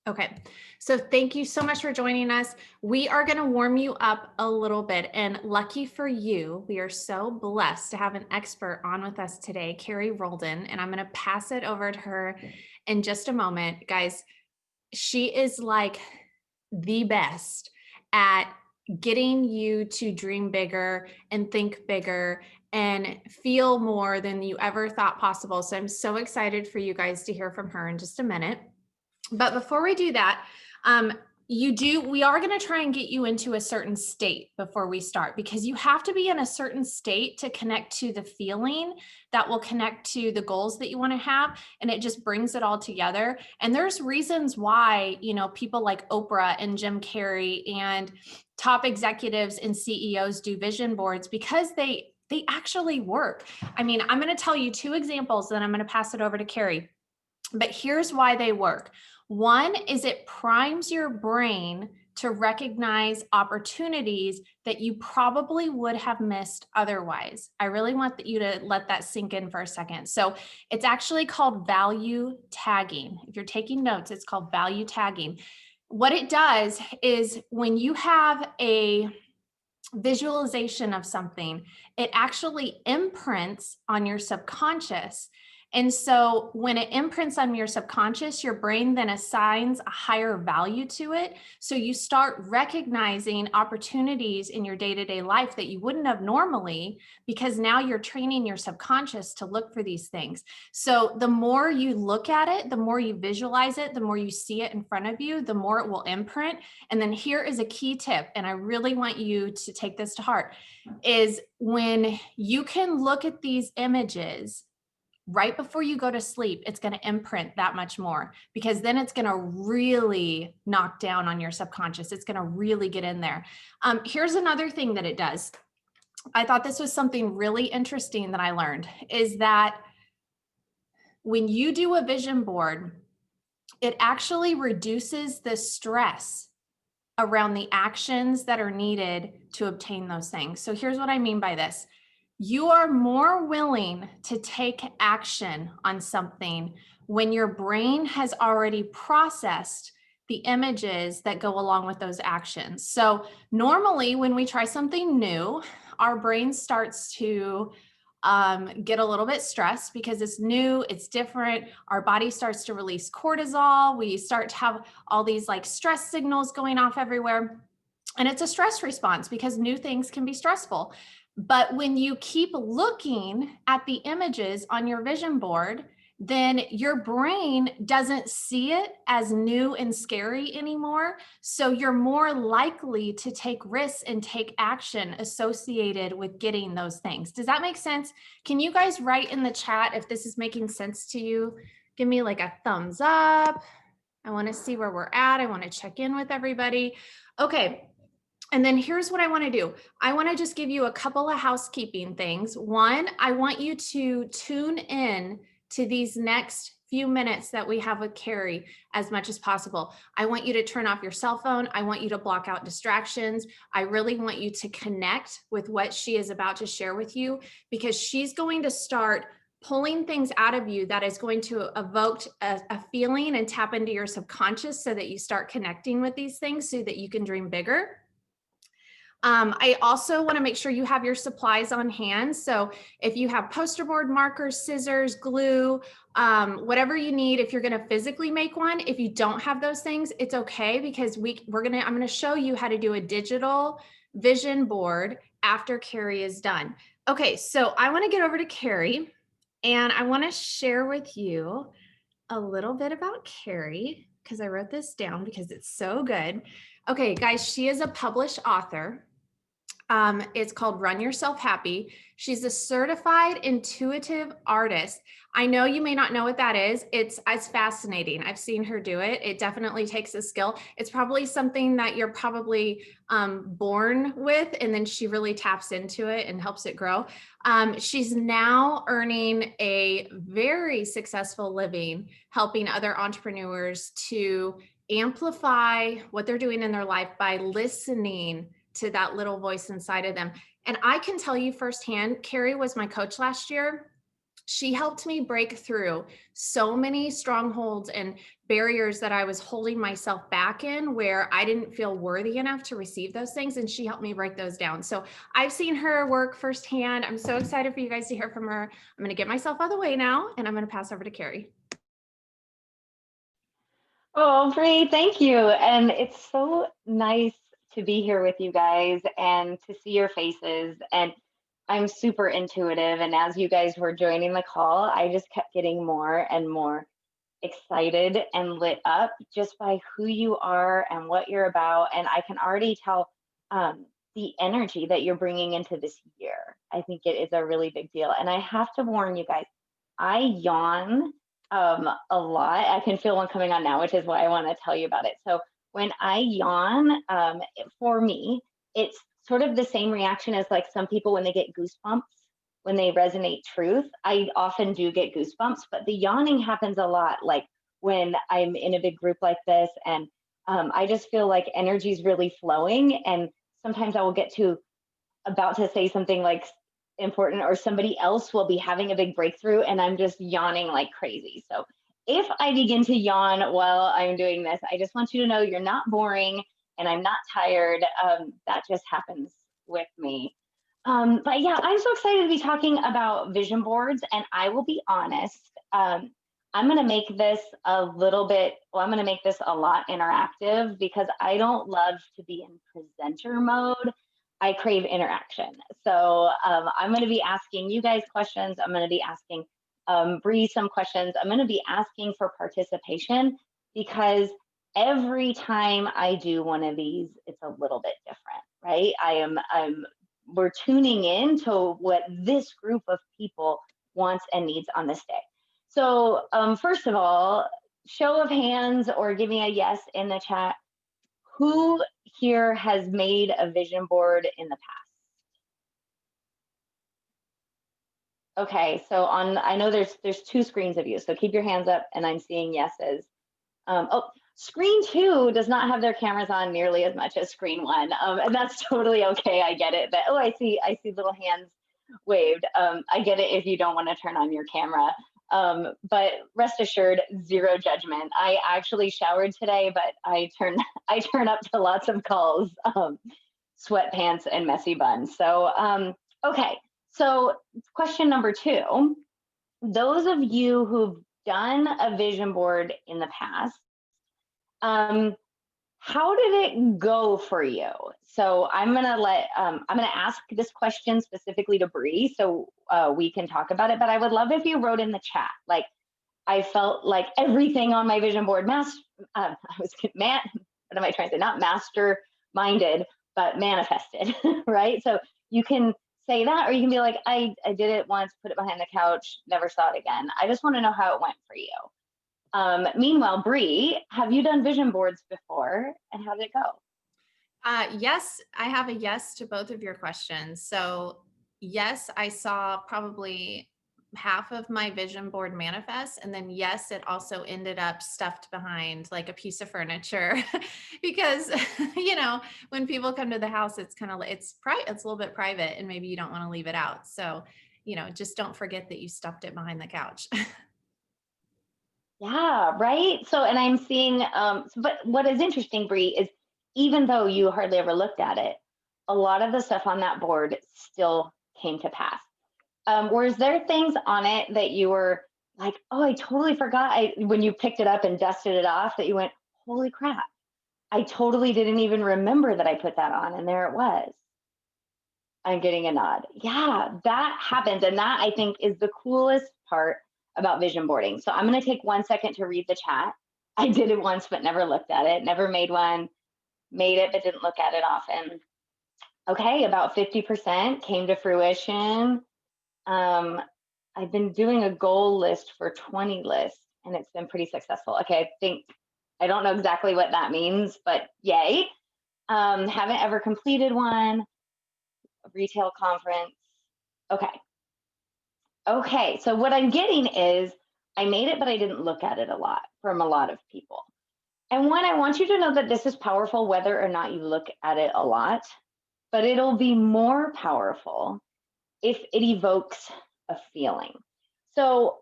Okay, so thank you so much for joining us. We are going to warm you up a little bit. And lucky for you, we are so blessed to have an expert on with us today, Carrie Roldan. And I'm going to pass it over to her in just a moment. Guys, she is like the best at getting you to dream bigger and think bigger and feel more than you ever thought possible. So I'm so excited for you guys to hear from her in just a minute. But before we do that, um, we are going to try and get you into a certain state before we start, because you have to be in a certain state to connect to the feeling that will connect to the goals that you want to have. And it just brings it all together. And there's reasons why, people like Oprah and Jim Carrey and top executives and CEOs do vision boards, because they actually work. I mean, I'm going to tell you two examples, then I'm going to pass it over to Carrie. But here's why they work. One is it primes your brain to recognize opportunities that you probably would have missed otherwise. I really want you to let that sink in for a second. So it's actually called value tagging. If you're taking notes, it's called value tagging. What it does is when you have a visualization of something, it actually imprints on your subconscious. And so when it imprints on your subconscious, your brain then assigns a higher value to it. So you start recognizing opportunities in your day-to-day life that you wouldn't have normally, because now you're training your subconscious to look for these things. So the more you look at it, the more you visualize it, the more you see it in front of you, the more it will imprint. And then here is a key tip, and I really want you to take this to heart, is when you can look at these images right before you go to sleep, it's going to imprint that much more, because then it's going to really knock down on your subconscious. It's going to really get in there. Here's another thing that it does. I thought this was something really interesting that I learned, is that when you do a vision board, it actually reduces the stress around the actions that are needed to obtain those things. So here's what I mean by this. You are more willing to take action on something when your brain has already processed the images that go along with those actions. So normally when we try something new, our brain starts to get a little bit stressed because it's new, it's different. Our body starts to release cortisol. We start to have all these like stress signals going off everywhere. And it's a stress response because new things can be stressful. But when you keep looking at the images on your vision board, then your brain doesn't see it as new and scary anymore. So you're more likely to take risks and take action associated with getting those things. Does that make sense? Can you guys write in the chat if this is making sense to you? Give me like a thumbs up. I want to see where we're at. I want to check in with everybody. Okay. And then here's what I want to do. I want to just give you a couple of housekeeping things. One, I want you to tune in to these next few minutes that we have with Carrie as much as possible. I want you to turn off your cell phone. I want you to block out distractions. I really want you to connect with what she is about to share with you, because she's going to start pulling things out of you that is going to evoke a feeling and tap into your subconscious so that you start connecting with these things so that you can dream bigger. I also want to make sure you have your supplies on hand. So if you have poster board, markers, scissors, glue, whatever you need, if you're going to physically make one, if you don't have those things, it's okay, because I'm going to show you how to do a digital vision board after Carrie is done. Okay, so I want to get over to Carrie, and I want to share with you a little bit about Carrie, because I wrote this down because it's so good. Okay, guys, she is a published author. It's called Run Yourself Happy. She's a certified intuitive artist. I know you may not know what that is. It's fascinating. I've seen her do it. It definitely takes a skill. It's probably something that you're probably born with, and then she really taps into it and helps it grow. She's now earning a very successful living helping other entrepreneurs to amplify what they're doing in their life by listening to that little voice inside of them. And I can tell you firsthand, Carrie was my coach last year. she helped me break through so many strongholds and barriers that I was holding myself back in, where I didn't feel worthy enough to receive those things. And she helped me break those down. So I've seen her work firsthand. I'm so excited for you guys to hear from her. I'm going to get myself out of the way now, and I'm going to pass over to Carrie. Oh, Bree, thank you. And it's so nice to be here with you guys and to see your faces. And I'm super intuitive. And as you guys were joining the call, I just kept getting more and more excited and lit up just by who you are and what you're about. And I can already tell the energy that you're bringing into this year. I think it is a really big deal. And I have to warn you guys, I yawn a lot. I can feel one coming on now, which is why I want to tell you about it. So when I yawn, for me, it's sort of the same reaction as like some people when they get goosebumps, when they resonate truth. I often do get goosebumps, but the yawning happens a lot, like when I'm in a big group like this, and I just feel like energy is really flowing. And sometimes I will get to about to say something like important, or somebody else will be having a big breakthrough, and I'm just yawning like crazy. So if I begin to yawn while I'm doing this, I just want you to know you're not boring and I'm not tired. That just happens with me. But yeah, I'm so excited to be talking about vision boards, and I will be honest. I'm going to make this a little bit, well, I'm going to make this a lot interactive because I don't love to be in presenter mode. I crave interaction. So I'm going to be asking you guys questions. I'm going to be asking Bree some questions. I'm going to be asking for participation because every time I do one of these, it's a little bit different, right? We're tuning in to what this group of people wants and needs on this day. So first of all, show of hands or give me a yes in the chat. Who here has made a vision board in the past? Okay, so I know there's two screens of you, so keep your hands up, and I'm seeing yeses. Oh, screen 2 does not have their cameras on nearly as much as screen 1, and that's totally okay. I get it. But oh, I see little hands waved. I get it if you don't want to turn on your camera. But rest assured, zero judgment. I actually showered today, but I turn up to lots of calls, sweatpants and messy buns. So okay. So question number 2, those of you who've done a vision board in the past, how did it go for you? So I'm gonna ask this question specifically to Bree, so we can talk about it. But I would love if you wrote in the chat, like, I felt like everything on my vision board what am I trying to say? Not master-minded, but manifested, right? So you can say that, or you can be like, I did it once, put it behind the couch, never saw it again. I just want to know how it went for you. Meanwhile, Bree, have you done vision boards before, and how did it go? Yes, I have a yes to both of your questions. So yes, I saw probably half of my vision board manifest, and then yes, it also ended up stuffed behind like a piece of furniture because when people come to the house, it's kind of it's a little bit private, and maybe you don't want to leave it out. So just don't forget that you stuffed it behind the couch. Yeah, right. So, and I'm seeing, but what is interesting, Bree, is even though you hardly ever looked at it, a lot of the stuff on that board still came to pass. Was there things on it that you were like, oh, I totally forgot, when you picked it up and dusted it off, that you went, holy crap, I totally didn't even remember that I put that on, and there it was. I'm getting a nod. Yeah, that happens. And that, I think, is the coolest part about vision boarding. So I'm going to take 1 second to read the chat. I did it once, but never looked at it, never made one, made it, but didn't look at it often. Okay, about 50% came to fruition. I've been doing a goal list for 20 lists, and it's been pretty successful. Okay, I don't know exactly what that means, but yay. Haven't ever completed one. A retail conference. Okay, so what I'm getting is I made it, but I didn't look at it a lot from a lot of people. And one, I want you to know that this is powerful whether or not you look at it a lot, but it'll be more powerful if it evokes a feeling. So,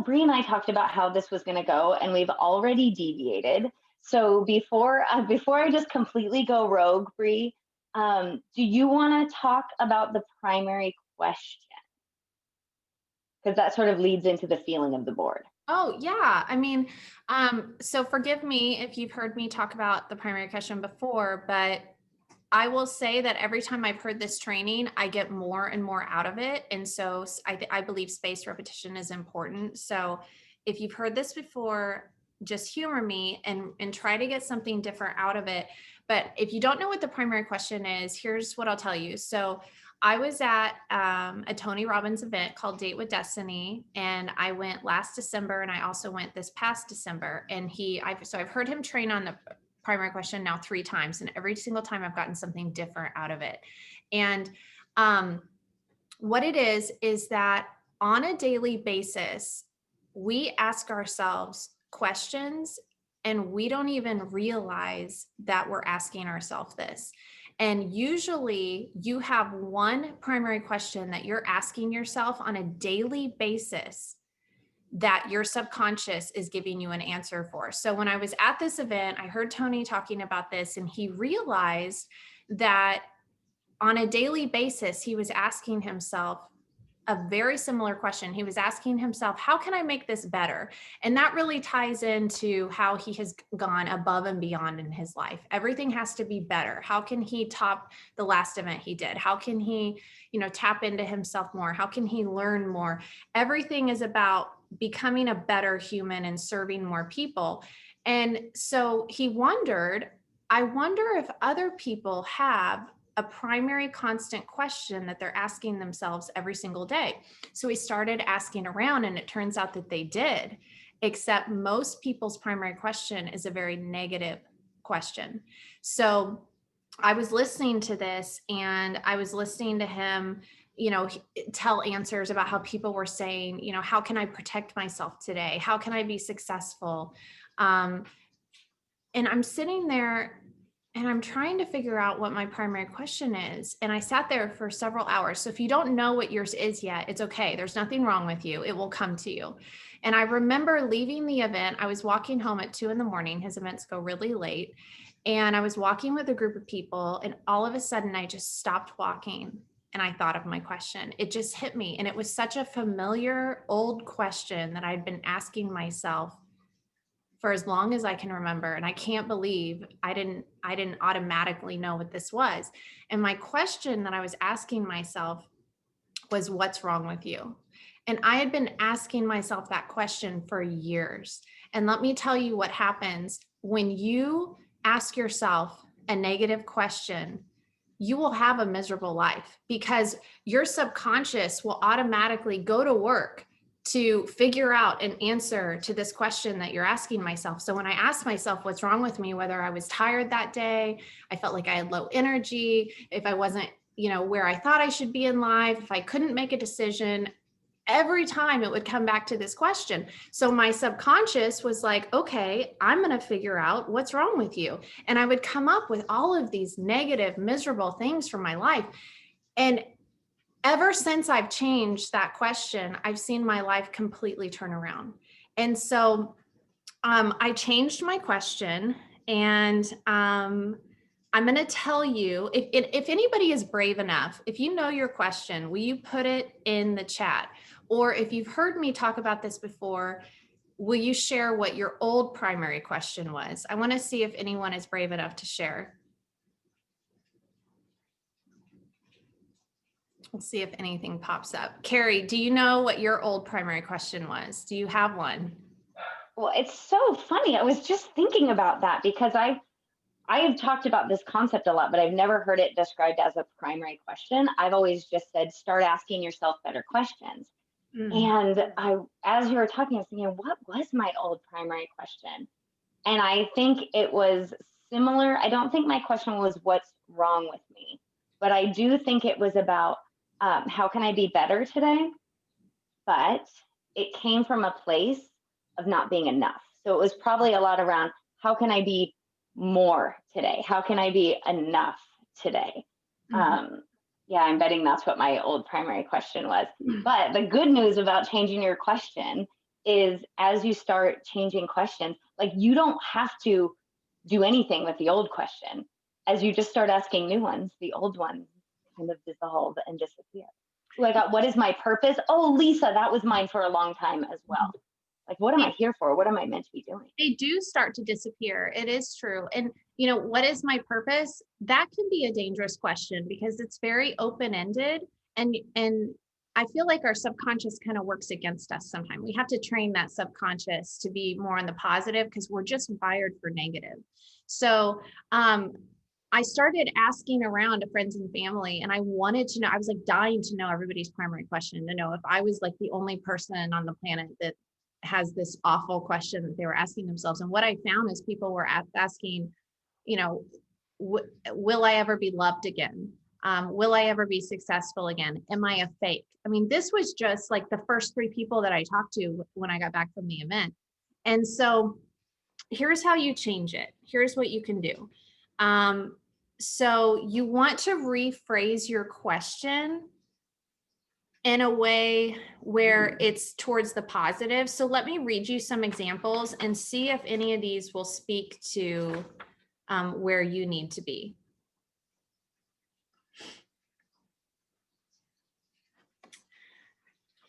Bree and I talked about how this was going to go, and we've already deviated. So before I just completely go rogue, Bree, do you want to talk about the primary question? Because that sort of leads into the feeling of the board. Oh, yeah. I mean, so forgive me if you've heard me talk about the primary question before, but I will say that every time I've heard this training, I get more and more out of it. And so I believe spaced repetition is important. So if you've heard this before, just humor me and try to get something different out of it. But if you don't know what the primary question is, here's what I'll tell you. So I was at a Tony Robbins event called Date with Destiny, and I went last December, and I also went this past December. And I've heard him train on the primary question now 3 times, and every single time I've gotten something different out of it. And what it is that on a daily basis, we ask ourselves questions and we don't even realize that we're asking ourselves this. And usually you have one primary question that you're asking yourself on a daily basis that your subconscious is giving you an answer for. So when I was at this event, I heard Tony talking about this, and he realized that on a daily basis, he was asking himself a very similar question. He was asking himself, how can I make this better? And that really ties into how he has gone above and beyond in his life. Everything has to be better. How can he top the last event he did? How can he, tap into himself more? How can he learn more? Everything is about becoming a better human and serving more people. And so he wondered, I wonder if other people have a primary constant question that they're asking themselves every single day. So we started asking around, and it turns out that they did, except most people's primary question is a very negative question. So I was listening to this, and I was listening to him, tell answers about how people were saying, how can I protect myself today? How can I be successful? And I'm sitting there and I'm trying to figure out what my primary question is. And I sat there for several hours. So if you don't know what yours is yet, it's okay. There's nothing wrong with you. It will come to you. And I remember leaving the event. I was walking home at 2 a.m. His events go really late. And I was walking with a group of people, and all of a sudden I just stopped walking and I thought of my question. It just hit me. And it was such a familiar old question that I'd been asking myself for as long as I can remember. And I can't believe I didn't automatically know what this was. And my question that I was asking myself was, what's wrong with you? And I had been asking myself that question for years. And let me tell you what happens when you ask yourself a negative question. You will have a miserable life because your subconscious will automatically go to work to figure out an answer to this question that you're asking myself. So when I asked myself what's wrong with me, whether I was tired that day, I felt like I had low energy, if I wasn't, where I thought I should be in life, if I couldn't make a decision, every time it would come back to this question. So my subconscious was like, okay, I'm going to figure out what's wrong with you. And I would come up with all of these negative, miserable things from my life. And ever since I've changed that question, I've seen my life completely turn around. And so I changed my question, and I'm going to tell you, if anybody is brave enough, if you know your question, will you put it in the chat? Or if you've heard me talk about this before, will you share what your old primary question was? I want to see if anyone is brave enough to share. Let's see if anything pops up. Carrie, do you know what your old primary question was? Do you have one? Well, it's so funny. I was just thinking about that because I have talked about this concept a lot, but I've never heard it described as a primary question. I've always just said, start asking yourself better questions. And as you were talking, I was thinking, what was my old primary question? And I think it was similar. I don't think my question was what's wrong with me, but I do think it was about how can I be better today? But it came from a place of not being enough. So it was probably a lot around how can I be more today? How can I be enough today? Yeah, I'm betting that's what my old primary question was. Mm. But the good news about changing your question is as you start changing questions, like you don't have to do anything with the old question. As you just start asking new ones, the old ones kind of dissolve and disappear. Ooh, I got, what is my purpose? Oh, Lisa, that was mine for a long time as well. Like, what am I here for? What am I meant to be doing? They do start to disappear. It is true. And, what is my purpose? That can be a dangerous question because it's very open-ended, and I feel like our subconscious kind of works against us sometimes. We have to train that subconscious to be more on the positive because we're just wired for negative. So, I started asking around to friends and family, and I wanted to know, I was like dying to know everybody's primary question, to know if I was like the only person on the planet that has this awful question that they were asking themselves. And what I found is people were asking, you know, will I ever be loved again? Will I ever be successful again? Am I a fake? I mean, this was just like the first three people that I talked to when I got back from the event. And so here's how you change it. Here's what you can do. So you want to rephrase your question in a way where it's towards the positive. So let me read you some examples and see if any of these will speak to where you need to be.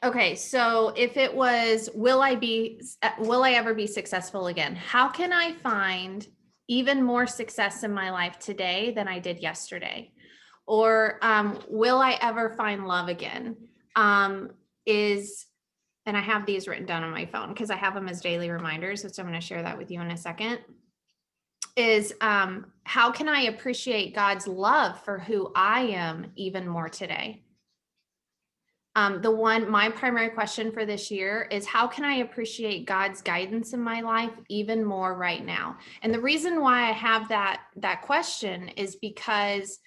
Okay, so if it was, will I ever be successful again? How can I find even more success in my life today than I did yesterday? Or will I ever find love again? And I have these written down on my phone because I have them as daily reminders, which I'm going to share that with you in a second. Is how can I appreciate God's love for who I am even more today? My primary question for this year is how can I appreciate God's guidance in my life even more right now? And the reason why I have that question is because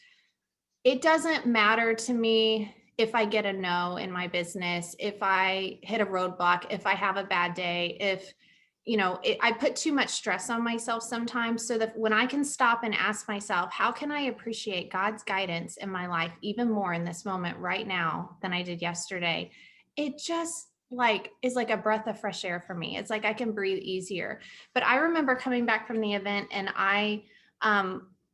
it doesn't matter to me if I get a no in my business, if I hit a roadblock, if I have a bad day, if I put too much stress on myself sometimes, so that when I can stop and ask myself, how can I appreciate God's guidance in my life even more in this moment right now than I did yesterday? It just is like a breath of fresh air for me. It's like I can breathe easier. But I remember coming back from the event and I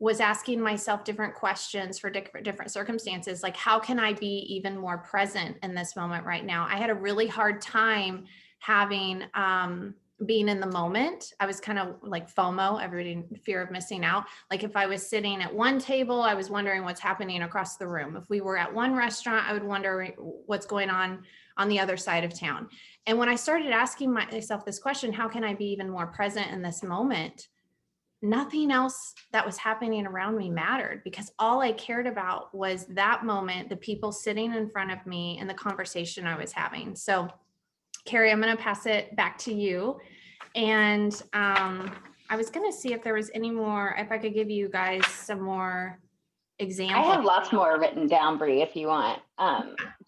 was asking myself different questions for different circumstances, like how can I be even more present in this moment right now? I had a really hard time having being in the moment. I was kind of like FOMO, everybody, fear of missing out. Like if I was sitting at one table, I was wondering what's happening across the room. If we were at one restaurant, I would wonder what's going on the other side of town. And when I started asking myself this question, how can I be even more present in this moment? Nothing else that was happening around me mattered because all I cared about was that moment, the people sitting in front of me, and the conversation I was having. So Carrie, I'm going to pass it back to you. And I was going to see if there was any more, if I could give you guys some more I examples. have lots more written down, Bree, if you want.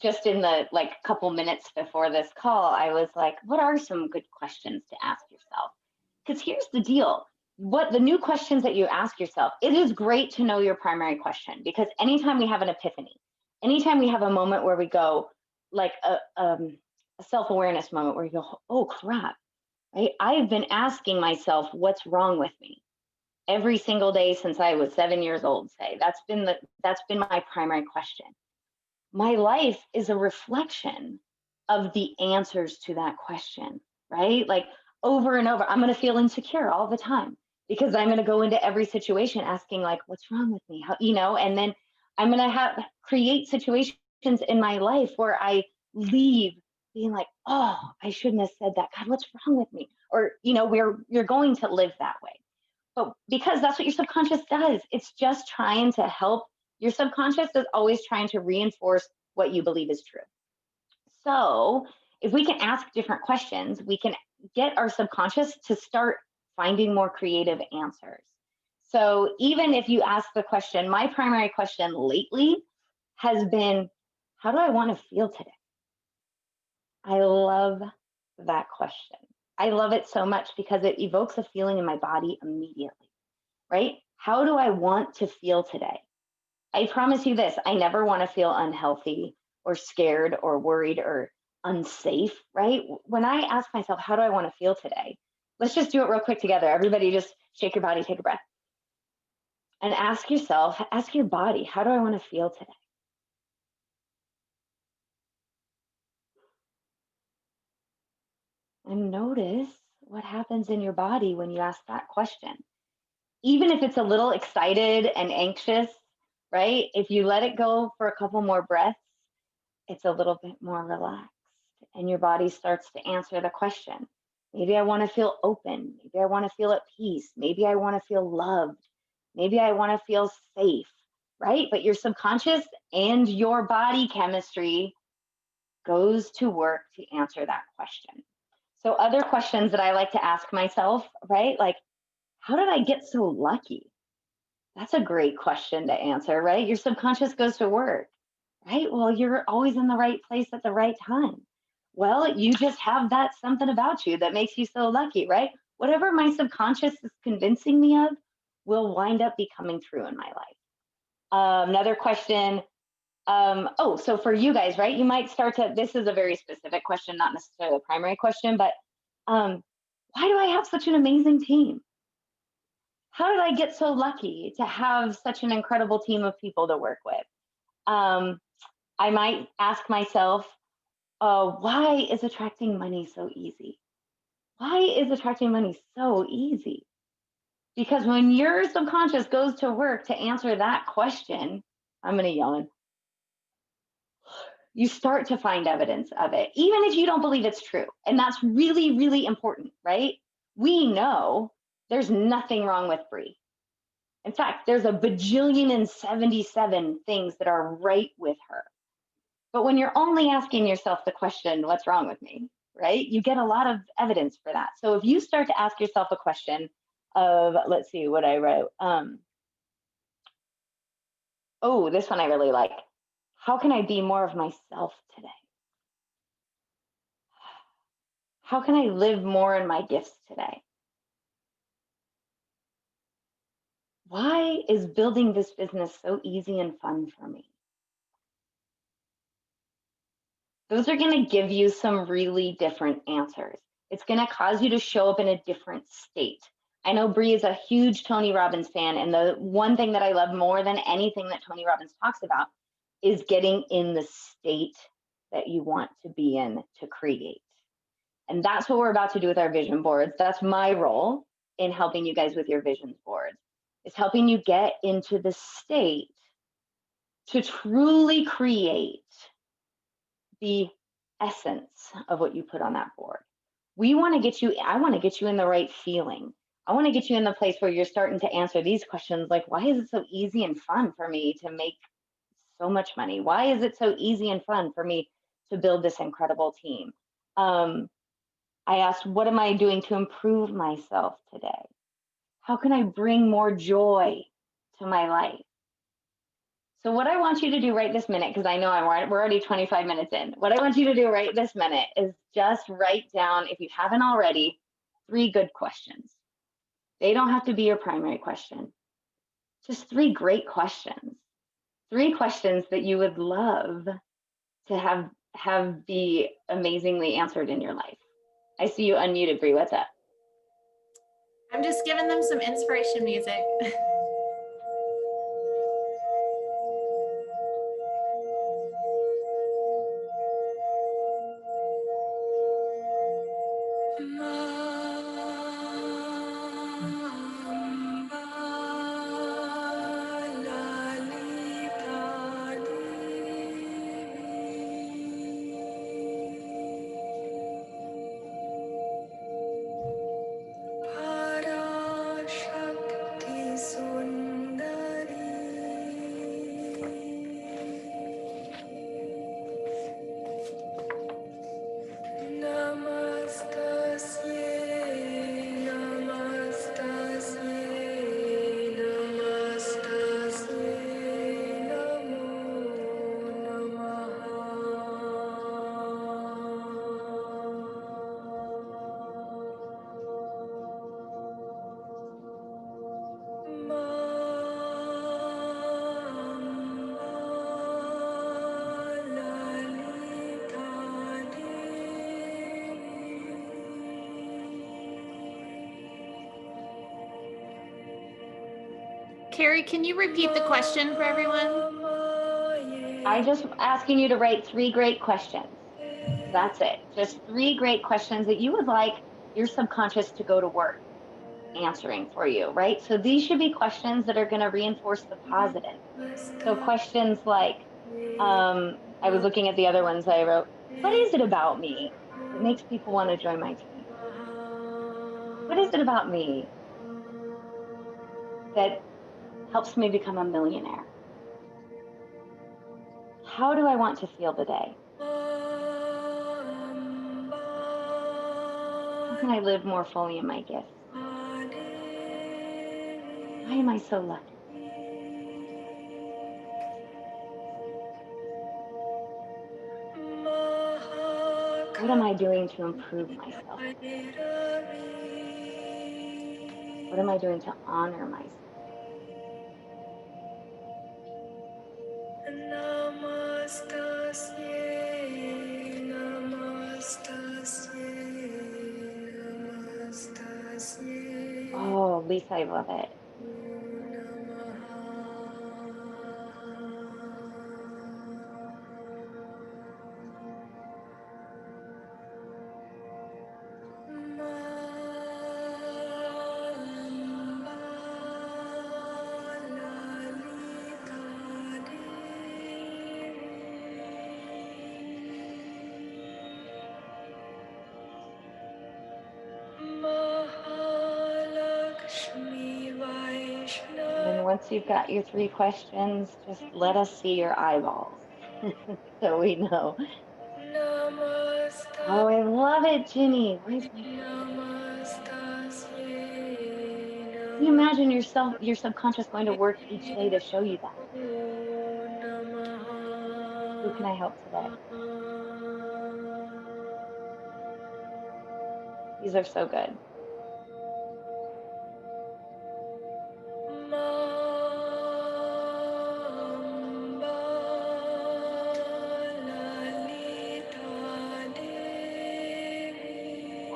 Just in the couple minutes before this call, I was like, what are some good questions to ask yourself? Because here's the deal. What the new questions that you ask yourself, it is great to know your primary question, because anytime we have an epiphany, anytime we have a moment where we go like a self-awareness moment where you go, oh crap, right? I've been asking myself, what's wrong with me? Every single day since I was 7 years old, say. That's been my primary question. My life is a reflection of the answers to that question, right? Like over and over, I'm going to feel insecure all the time because I'm going to go into every situation asking like, what's wrong with me? And then I'm going to create situations in my life where I leave being like, oh, I shouldn't have said that. God, what's wrong with me? Or, you're going to live that way. But because that's what your subconscious does, it's just trying to help. Your subconscious is always trying to reinforce what you believe is true. So if we can ask different questions, we can get our subconscious to start finding more creative answers. So even if you ask the question, my primary question lately has been, how do I want to feel today? I love that question. I love it so much because it evokes a feeling in my body immediately, right? How do I want to feel today? I promise you this, I never want to feel unhealthy or scared or worried or unsafe, right? When I ask myself, how do I want to feel today? Let's just do it real quick together. Everybody just shake your body, take a breath, and ask yourself, ask your body, how do I want to feel today? And notice what happens in your body when you ask that question. Even if it's a little excited and anxious, right? If you let it go for a couple more breaths, it's a little bit more relaxed and your body starts to answer the question. Maybe I want to feel open. Maybe I want to feel at peace. Maybe I want to feel loved. Maybe I want to feel safe, right? But your subconscious and your body chemistry goes to work to answer that question. So, other questions that I like to ask myself, right? Like, how did I get so lucky? That's a great question to answer, right? Your subconscious goes to work, right? Well, you're always in the right place at the right time. Well, you just have that something about you that makes you so lucky, right? Whatever my subconscious is convincing me of will wind up becoming true in my life. Another question. Oh, so for you guys, right? You might start to, this is a very specific question, not necessarily a primary question, but um, why do I have such an amazing team? How did I get so lucky to have such an incredible team of people to work with? Um, I might ask myself, why is attracting money so easy? Why is attracting money so easy? Because when your subconscious goes to work to answer that question, I'm going to yawn, you start to find evidence of it, even if you don't believe it's true. And that's really, really important, right? We know there's nothing wrong with Brie. In fact, there's a bajillion and 77 things that are right with her. But when you're only asking yourself the question, what's wrong with me? Right? You get a lot of evidence for that. So if you start to ask yourself a question of, let's see what I wrote. Oh, this one I really like. How can I be more of myself today? How can I live more in my gifts today? Why is building this business so easy and fun for me? Those are going to give you some really different answers. It's going to cause you to show up in a different state. I know Bree is a huge Tony Robbins fan, and the one thing that I love more than anything that Tony Robbins talks about is getting in the state that you want to be in to create. And that's what we're about to do with our vision boards. That's my role in helping you guys with your vision boards. It's helping you get into the state to truly create the essence of what you put on that board. We want to get you, I want to get you in the right feeling. I want to get you in the place where you're starting to answer these questions like, why is it so easy and fun for me to make so much money? Why is it so easy and fun for me to build this incredible team? I asked, what am I doing to improve myself today? How can I bring more joy to my life? So what I want you to do right this minute, because I know we're already 25 minutes in. What I want you to do right this minute is just write down, if you haven't already, 3 good questions. They don't have to be your primary question. Just 3 great questions. 3 questions that you would love to have be amazingly answered in your life. I see you unmuted, Bree. What's up? I'm just giving them some inspiration music. Shakti Carrie, can you repeat the question for everyone? I just asking you to write 3 great questions. That's it. Just 3 great questions that you would like your subconscious to go to work answering for you, right? So these should be questions that are going to reinforce the positive. So questions like, I was looking at the other ones I wrote. What is it about me that makes people want to join my team? What is it about me that helps me become a millionaire? How do I want to feel today? How can I live more fully in my gifts? Why am I so lucky? What am I doing to improve myself? What am I doing to honor myself? Oh, Lisa, I love it. And then once you've got your 3 questions, just let us see your eyeballs so we know. Oh, I love it, Ginny. Why is my Can you imagine yourself, your subconscious going to work each day to show you that? Who can I help today? These are so good.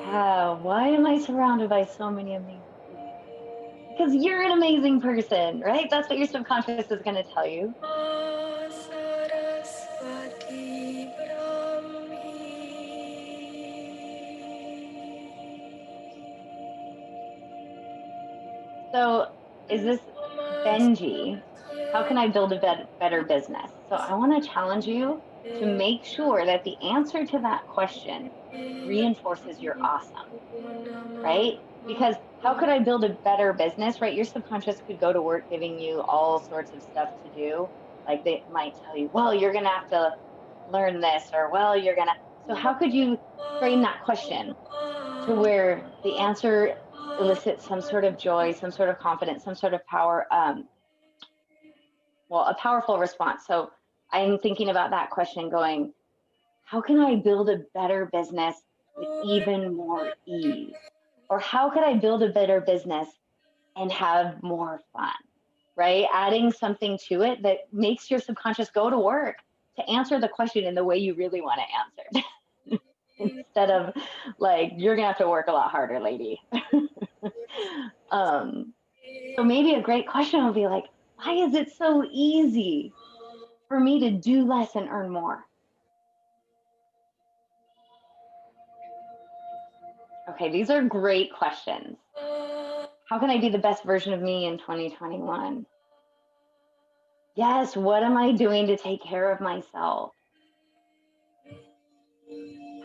Wow, why am I surrounded by so many amazing people? Because you're an amazing person, right? That's what your subconscious is going to tell you. So, is this Benji? How can I build a better business? So, I want to challenge you to make sure that the answer to that question reinforces your awesome, right? Because how could I build a better business, right? Your subconscious could go to work giving you all sorts of stuff to do. Like they might tell you, well, you're going to have to learn this, or, well, you're going to. So, how could you frame that question to where the answer elicits some sort of joy, some sort of confidence, some sort of power, well, a powerful response. So I'm thinking about that question going, how can I build a better business with even more ease? Or how could I build a better business and have more fun, right? Adding something to it that makes your subconscious go to work to answer the question in the way you really want to answer it. Instead of like, you're gonna have to work a lot harder, lady. So maybe a great question would be like, why is it so easy for me to do less and earn more? Okay, these are great questions. How can I be the best version of me in 2021? Yes, what am I doing to take care of myself?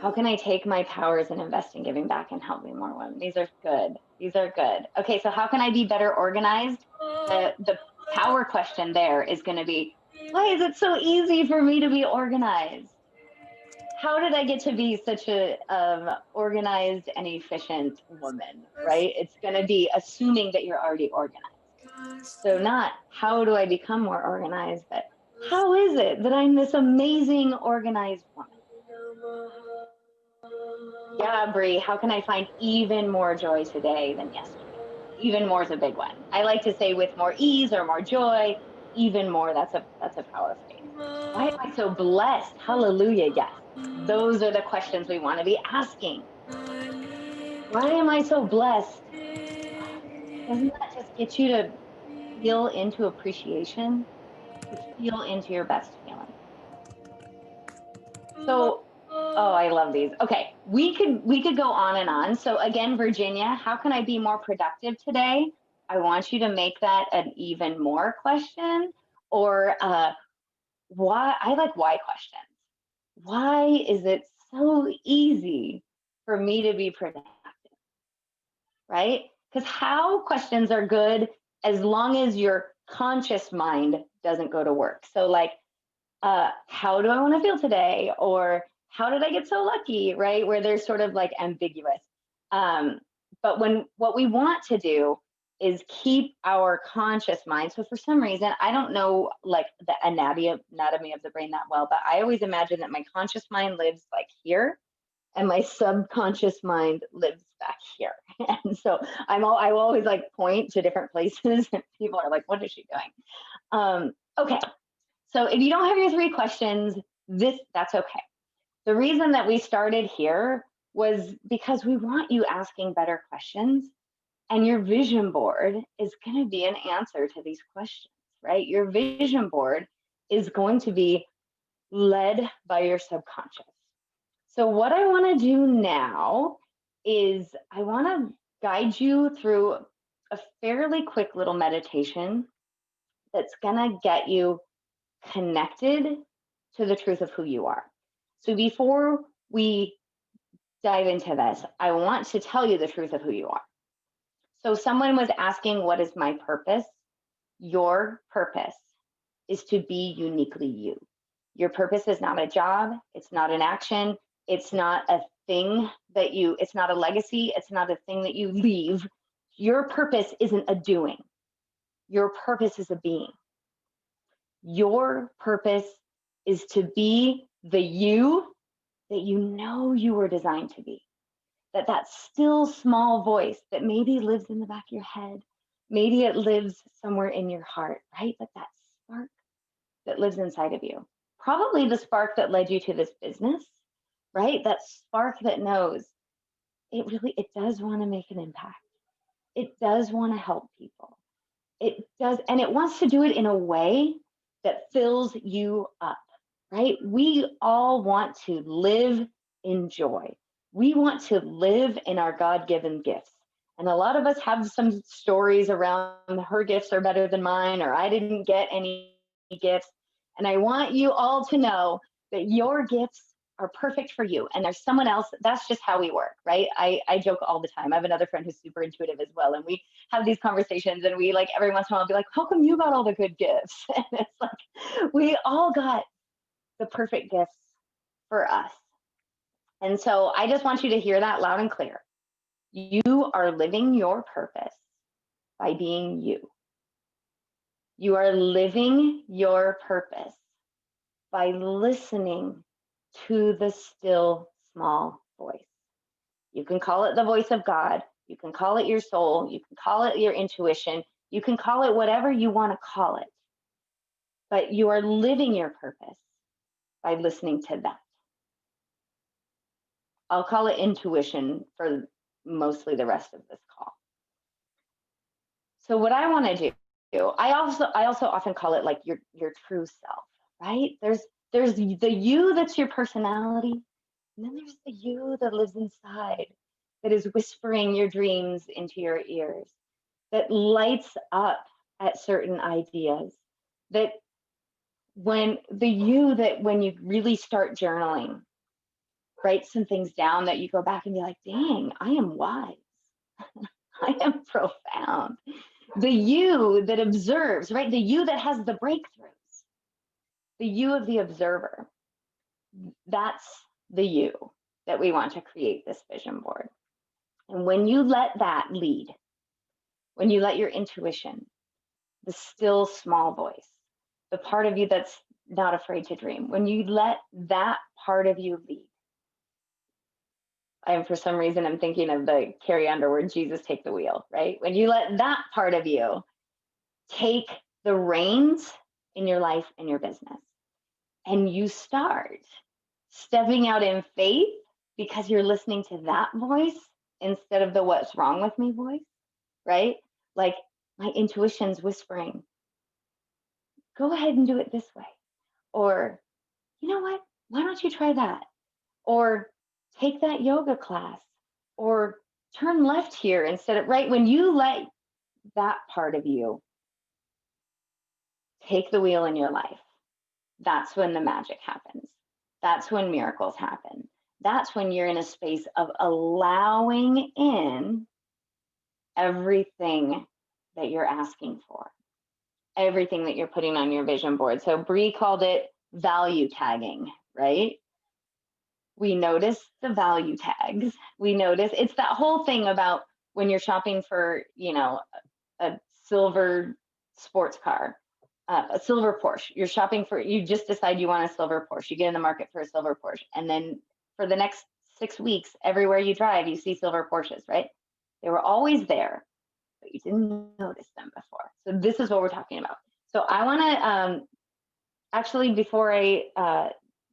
How can I take my powers and invest in giving back and helping more women? These are good. These are good. Okay, so how can I be better organized? The power question there is going to be, why is it so easy for me to be organized? How did I get to be such a organized and efficient woman, right? It's going to be assuming that you're already organized. So not how do I become more organized, but how is it that I'm this amazing organized woman? Yeah, Bree, how can I find even more joy today than yesterday? Even more is a big one. I like to say with more ease or more joy, even more. That's a power phrase. Why am I so blessed? Hallelujah, yes. Those are the questions we want to be asking. Why am I so blessed? Doesn't that just get you to feel into appreciation, to feel into your best feeling. So, oh, I love these. Okay, we could go on and on. So again, Virginia, how can I be more productive today? I want you to make that an even more question, or why. I like why questions. Why is it so easy for me to be productive? Right? Because how questions are good as long as your conscious mind doesn't go to work. So like, how do I want to feel today? Or how did I get so lucky? Right? Where they're sort of like ambiguous. Um, but when what we want to do is keep our conscious mind. So for some reason, I don't know like the anatomy of the brain that well, but I always imagine that my conscious mind lives like here and my subconscious mind lives back here. And so I will always like point to different places and people are like, what is she doing? Okay. So if you don't have your 3 questions, that's okay. The reason that we started here was because we want you asking better questions, and your vision board is going to be an answer to these questions, right? Your vision board is going to be led by your subconscious. So what I want to do now is I want to guide you through a fairly quick little meditation that's going to get you connected to the truth of who you are. So before we dive into this, I want to tell you the truth of who you are. So someone was asking, what is my purpose? Your purpose is to be uniquely you. Your purpose is not a job, it's not an action, it's not a thing it's not a legacy, it's not a thing that you leave. Your purpose isn't a doing. Your purpose is a being. Your purpose is to be the you that you know you were designed to be. That still small voice that maybe lives in the back of your head, maybe it lives somewhere in your heart, right? But that spark that lives inside of you, probably the spark that led you to this business, right? That spark that knows it does want to make an impact. It does want to help people. It does, and it wants to do it in a way that fills you up, right? We all want to live in joy. We want to live in our God given gifts. And a lot of us have some stories around her gifts are better than mine, or I didn't get any gifts. And I want you all to know that your gifts are perfect for you. And there's someone else. That's just how we work, right? I joke all the time. I have another friend who's super intuitive as well. And we have these conversations and we like every once in a while be like, how come you got all the good gifts? And it's like, we all got the perfect gifts for us. And so I just want you to hear that loud and clear. You are living your purpose by being you. You are living your purpose by listening to the still small voice. You can call it the voice of God. You can call it your soul. You can call it your intuition. You can call it whatever you want to call it. But you are living your purpose by listening to that. I'll call it intuition for mostly the rest of this call. So what I want to do, I also often call it like your true self, right? There's the you that's your personality, and then there's the you that lives inside, that is whispering your dreams into your ears, that lights up at certain ideas, that when you really start journaling, write some things down that you go back and be like, dang, I am wise. I am profound. The you that observes, right? The you that has the breakthroughs, the you of the observer. That's the you that we want to create this vision board. And when you let that lead, when you let your intuition, the still small voice, the part of you that's not afraid to dream, when you let that part of you lead, for some reason, I'm thinking of the Carrie Underwood, Jesus Take the Wheel, right? When you let that part of you take the reins in your life and your business, and you start stepping out in faith because you're listening to that voice instead of the what's wrong with me voice, right? Like my intuition's whispering, go ahead and do it this way. Or, you know what? Why don't you try that? Or take that yoga class. Or turn left here instead of right. When you let that part of you take the wheel in your life, that's when the magic happens. That's when miracles happen. That's when you're in a space of allowing in everything that you're asking for, everything that you're putting on your vision board. So Bree called it value tagging, right? We notice the value tags. We notice it's that whole thing about when you're shopping for, a silver sports car, a silver Porsche. You're shopping for, you just decide you want a silver Porsche. You get in the market for a silver Porsche. And then for the next 6 weeks, everywhere you drive, you see silver Porsches, right? They were always there, but you didn't notice them before. So this is what we're talking about. So I want to actually, before I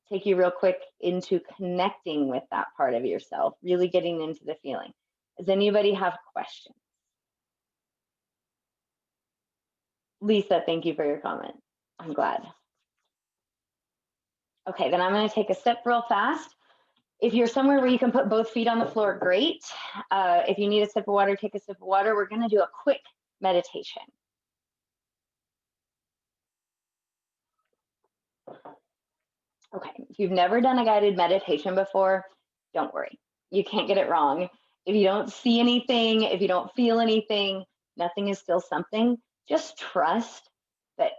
take you real quick into connecting with that part of yourself, really getting into the feeling. Does anybody have questions? Lisa, thank you for your comment. I'm glad. Okay, then I'm going to take a sip real fast. If you're somewhere where you can put both feet on the floor, great. If you need a sip of water, take a sip of water. We're going to do a quick meditation. Okay, if you've never done a guided meditation before, don't worry. You can't get it wrong. If you don't see anything, if you don't feel anything, nothing is still something. Just trust that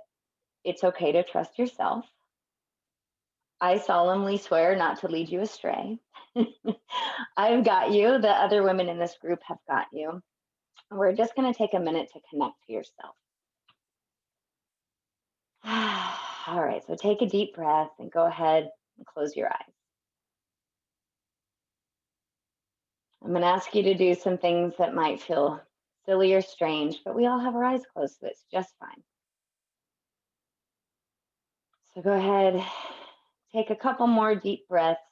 it's okay to trust yourself. I solemnly swear not to lead you astray. I've got you. The other women in this group have got you. We're just going to take a minute to connect to yourself. All right, so take a deep breath and go ahead and close your eyes. I'm going to ask you to do some things that might feel silly or strange, but we all have our eyes closed, so it's just fine. So go ahead, take a couple more deep breaths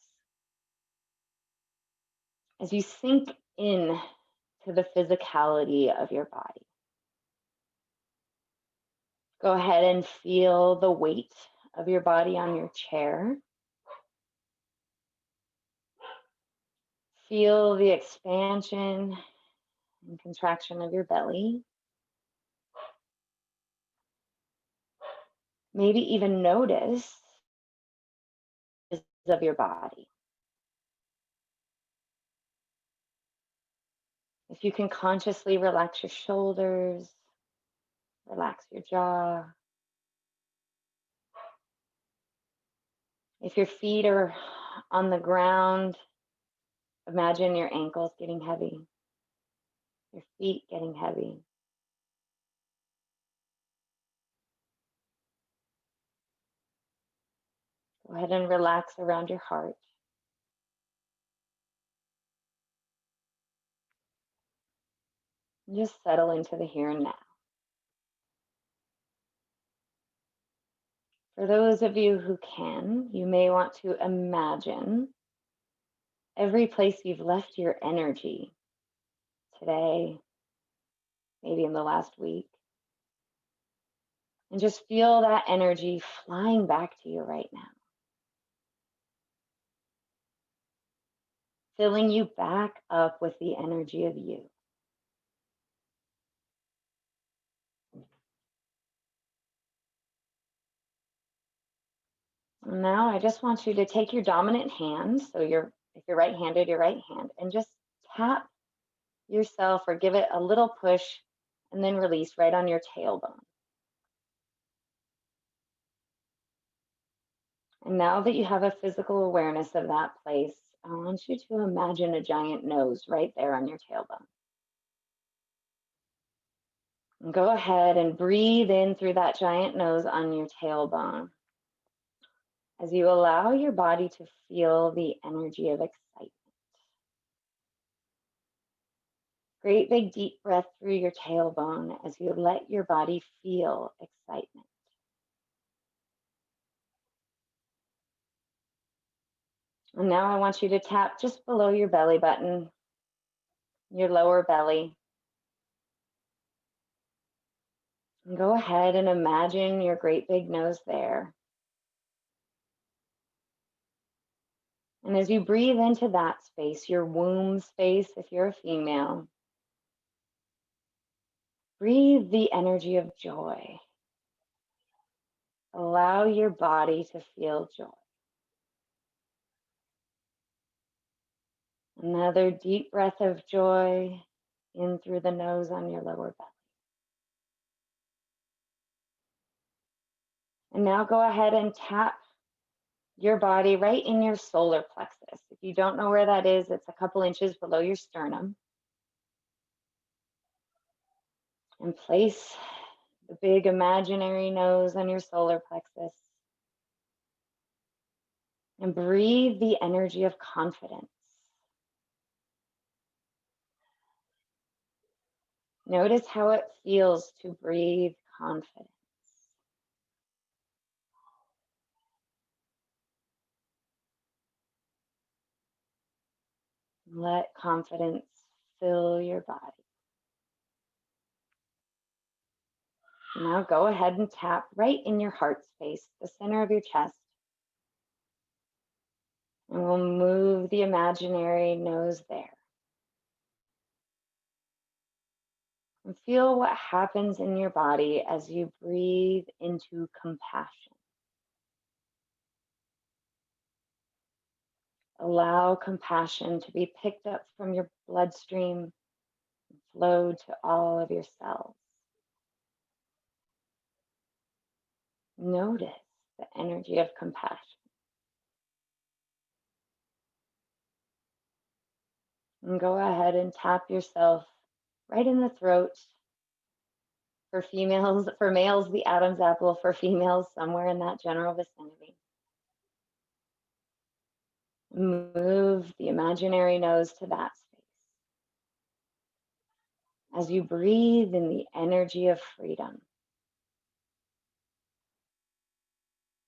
as you sink in to the physicality of your body. Go ahead and feel the weight of your body on your chair. Feel the expansion and contraction of your belly. Maybe even notice of your body. If you can consciously relax your shoulders, relax your jaw. If your feet are on the ground, imagine your ankles getting heavy, your feet getting heavy. Go ahead and relax around your heart. And just settle into the here and now. For those of you who can, you may want to imagine every place you've left your energy today, maybe in the last week, and just feel that energy flying back to you right now, filling you back up with the energy of you. Now I just want you to take your dominant hand, so if you're right-handed, your right hand, and just tap yourself or give it a little push and then release right on your tailbone. And now that you have a physical awareness of that place, I want you to imagine a giant nose right there on your tailbone. And go ahead and breathe in through that giant nose on your tailbone as you allow your body to feel the energy of excitement. Great big deep breath through your tailbone as you let your body feel excitement. And now I want you to tap just below your belly button, your lower belly. And go ahead and imagine your great big nose there. And as you breathe into that space, your womb space, if you're a female, breathe the energy of joy. Allow your body to feel joy. Another deep breath of joy in through the nose on your lower belly. And now go ahead and tap your body right in your solar plexus. If you don't know where that is, it's a couple inches below your sternum. And place the big imaginary nose on your solar plexus. And breathe the energy of confidence. Notice how it feels to breathe confidence. Let confidence fill your body. Now go ahead and tap right in your heart space, the center of your chest. And we'll move the imaginary nose there. And feel what happens in your body as you breathe into compassion. Allow compassion to be picked up from your bloodstream and flow to all of your cells. Notice the energy of compassion. And go ahead and tap yourself right in the throat. For females, for males, the Adam's apple, for females, somewhere in that general vicinity. Move the imaginary nose to that space. As you breathe in the energy of freedom,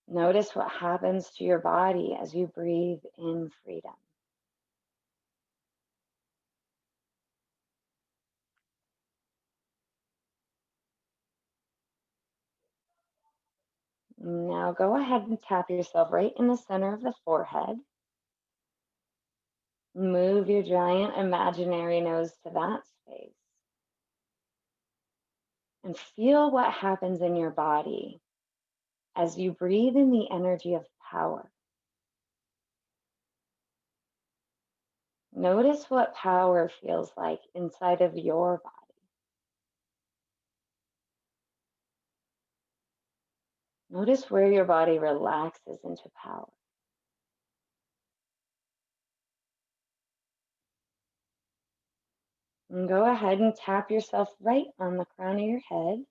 notice what happens to your body as you breathe in freedom. Now go ahead and tap yourself right in the center of the forehead. Move your giant imaginary nose to that space. And feel what happens in your body as you breathe in the energy of power. Notice what power feels like inside of your body. Notice where your body relaxes into power. And go ahead and tap yourself right on the crown of your head.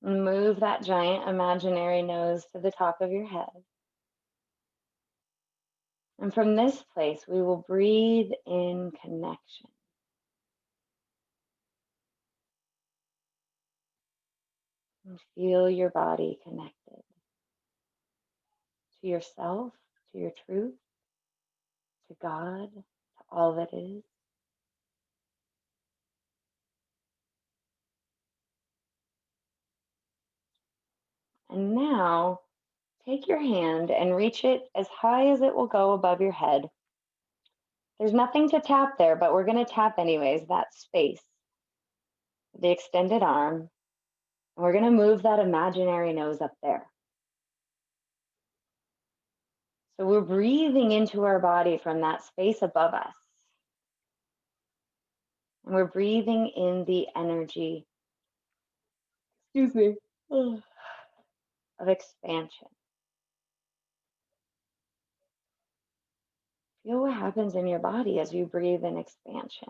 And move that giant imaginary nose to the top of your head. And from this place, we will breathe in connection. And feel your body connected to yourself, to your truth, to God, to all that is. And now, take your hand and reach it as high as it will go above your head. There's nothing to tap there, but we're going to tap anyways, that space, the extended arm. And we're going to move that imaginary nose up there. So we're breathing into our body from that space above us. And we're breathing in the energy, excuse me, of expansion. Feel what happens in your body as you breathe in expansion.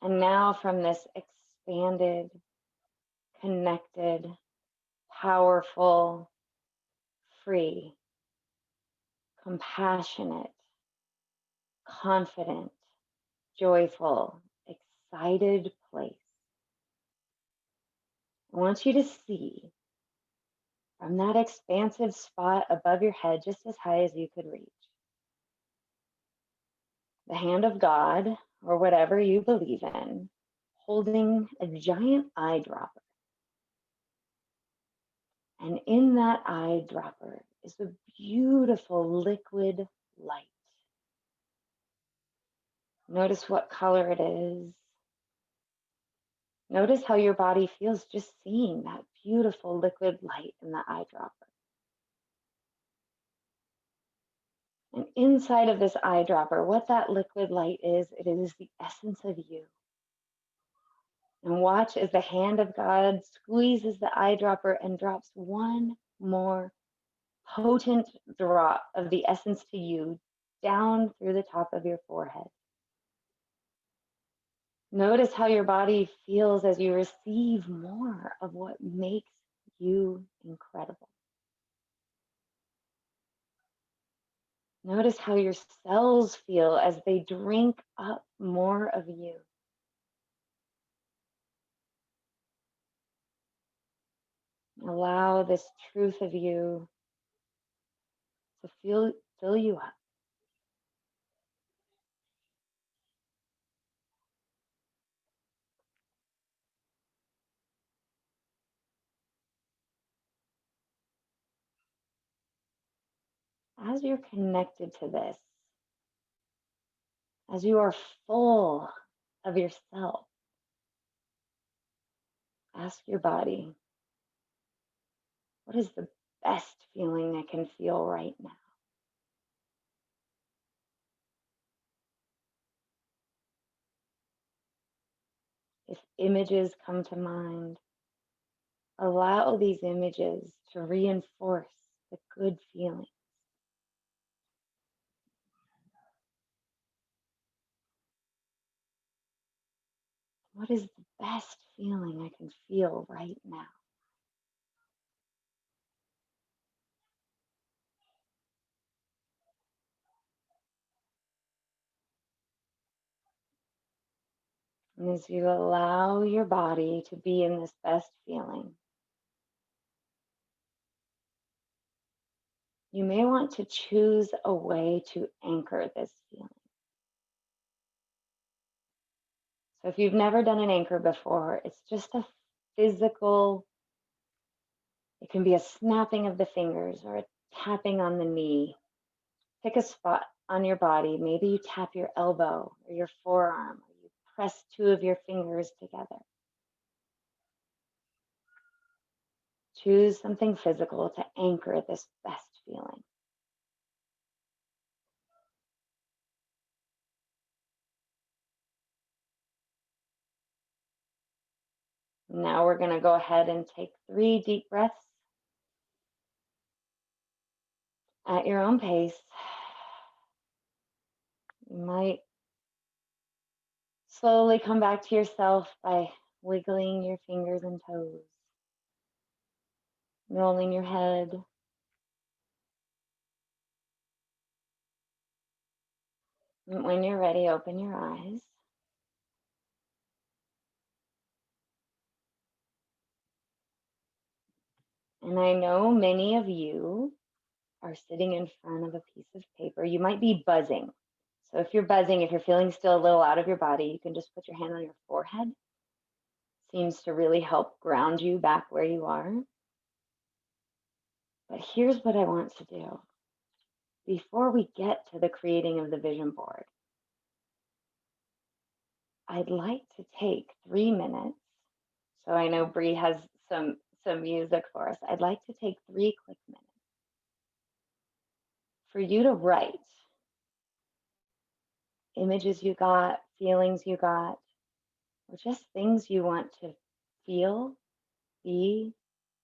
And now from this expanded, connected, powerful, free, compassionate, confident, joyful, excited place, I want you to see from that expansive spot above your head, just as high as you could reach, the hand of God or whatever you believe in, holding a giant eyedropper. And in that eyedropper is a beautiful liquid light. Notice what color it is. Notice how your body feels just seeing that beautiful liquid light in the eyedropper. And inside of this eyedropper, what that liquid light is, it is the essence of you. And watch as the hand of God squeezes the eyedropper and drops one more potent drop of the essence to you down through the top of your forehead. Notice how your body feels as you receive more of what makes you incredible. Notice how your cells feel as they drink up more of you. Allow this truth of you to fill you up. As you're connected to this, as you are full of yourself, ask your body, what is the best feeling I can feel right now? If images come to mind, allow these images to reinforce the good feeling. What is the best feeling I can feel right now? And as you allow your body to be in this best feeling, you may want to choose a way to anchor this feeling. So if you've never done an anchor before, it's just a physical, it can be a snapping of the fingers or a tapping on the knee. Pick a spot on your body. Maybe you tap your elbow or your forearm, or you press two of your fingers together. Choose something physical to anchor this best feeling. Now we're going to go ahead and take 3 deep breaths at your own pace. You might slowly come back to yourself by wiggling your fingers and toes, rolling your head. And when you're ready, open your eyes. And I know many of you are sitting in front of a piece of paper. You might be buzzing. So if you're buzzing, if you're feeling still a little out of your body, you can just put your hand on your forehead. Seems to really help ground you back where you are. But here's what I want to do. Before we get to the creating of the vision board, I'd like to take 3 minutes. So I know Bree has some music for us. I'd like to take 3 quick minutes for you to write images you got, feelings you got, or just things you want to feel, be,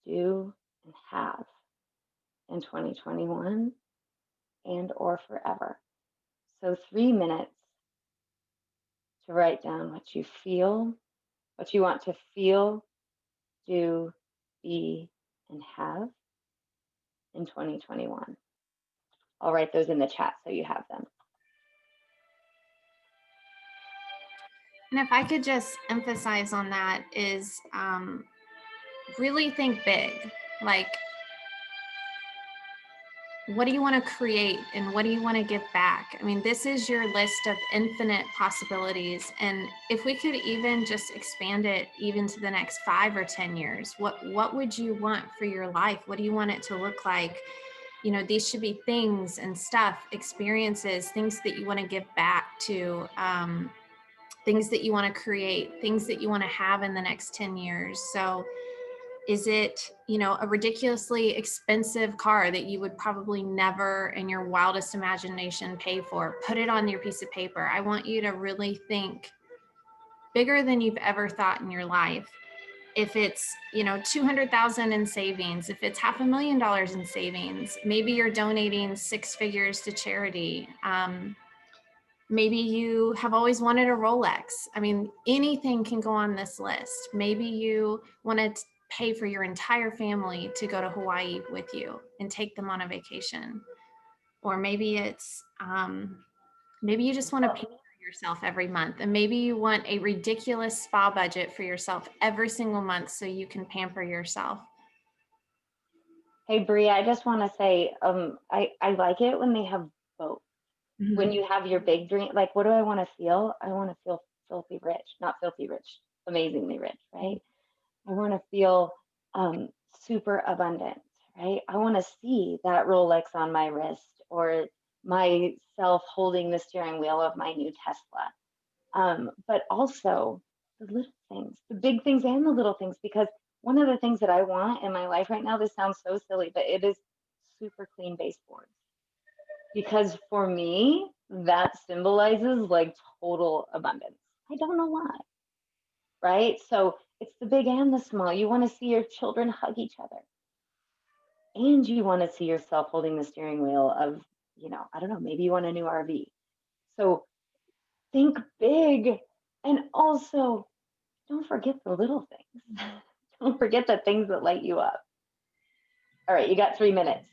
do, and have in 2021 and or forever. So 3 minutes to write down what you feel, what you want to feel, do, be, and have in 2021. I'll write those in the chat so you have them. And if I could just emphasize on that is really think big. Like what do you want to create and what do you want to give back? I mean, this is your list of infinite possibilities. And if we could even just expand it even to the next 5 or 10 years, what would you want for your life? What do you want it to look like? You know, these should be things and stuff, experiences, things that you want to give back to, things that you want to create, things that you want to have in the next 10 years. So is it, you know, a ridiculously expensive car that you would probably never in your wildest imagination pay for? Put it on your piece of paper. I want you to really think bigger than you've ever thought in your life. If it's, you know, 200,000 in savings, if it's $500,000 in savings, maybe you're donating 6 figures to charity. Maybe you have always wanted a Rolex. I mean, anything can go on this list. Maybe you want to pay for your entire family to go to Hawaii with you and take them on a vacation. Or maybe it's, maybe you just want to pay for yourself every month. And maybe you want a ridiculous spa budget for yourself every single month so you can pamper yourself. Hey, Brie, I just want to say, I like it when they have both. When you have your big dream, like, what do I want to feel? I want to feel filthy rich, not filthy rich, amazingly rich, right? I want to feel super abundant, right? I want to see that Rolex on my wrist or myself holding the steering wheel of my new Tesla. But also the little things, the big things and the little things, because one of the things that I want in my life right now, this sounds so silly, but it is super clean baseboards. Because for me, that symbolizes like total abundance. I don't know why, right? So it's the big and the small. You want to see your children hug each other. And you want to see yourself holding the steering wheel of, you know, I don't know, maybe you want a new RV. So think big. And also, don't forget the little things. Don't forget the things that light you up. All right, you got 3 minutes.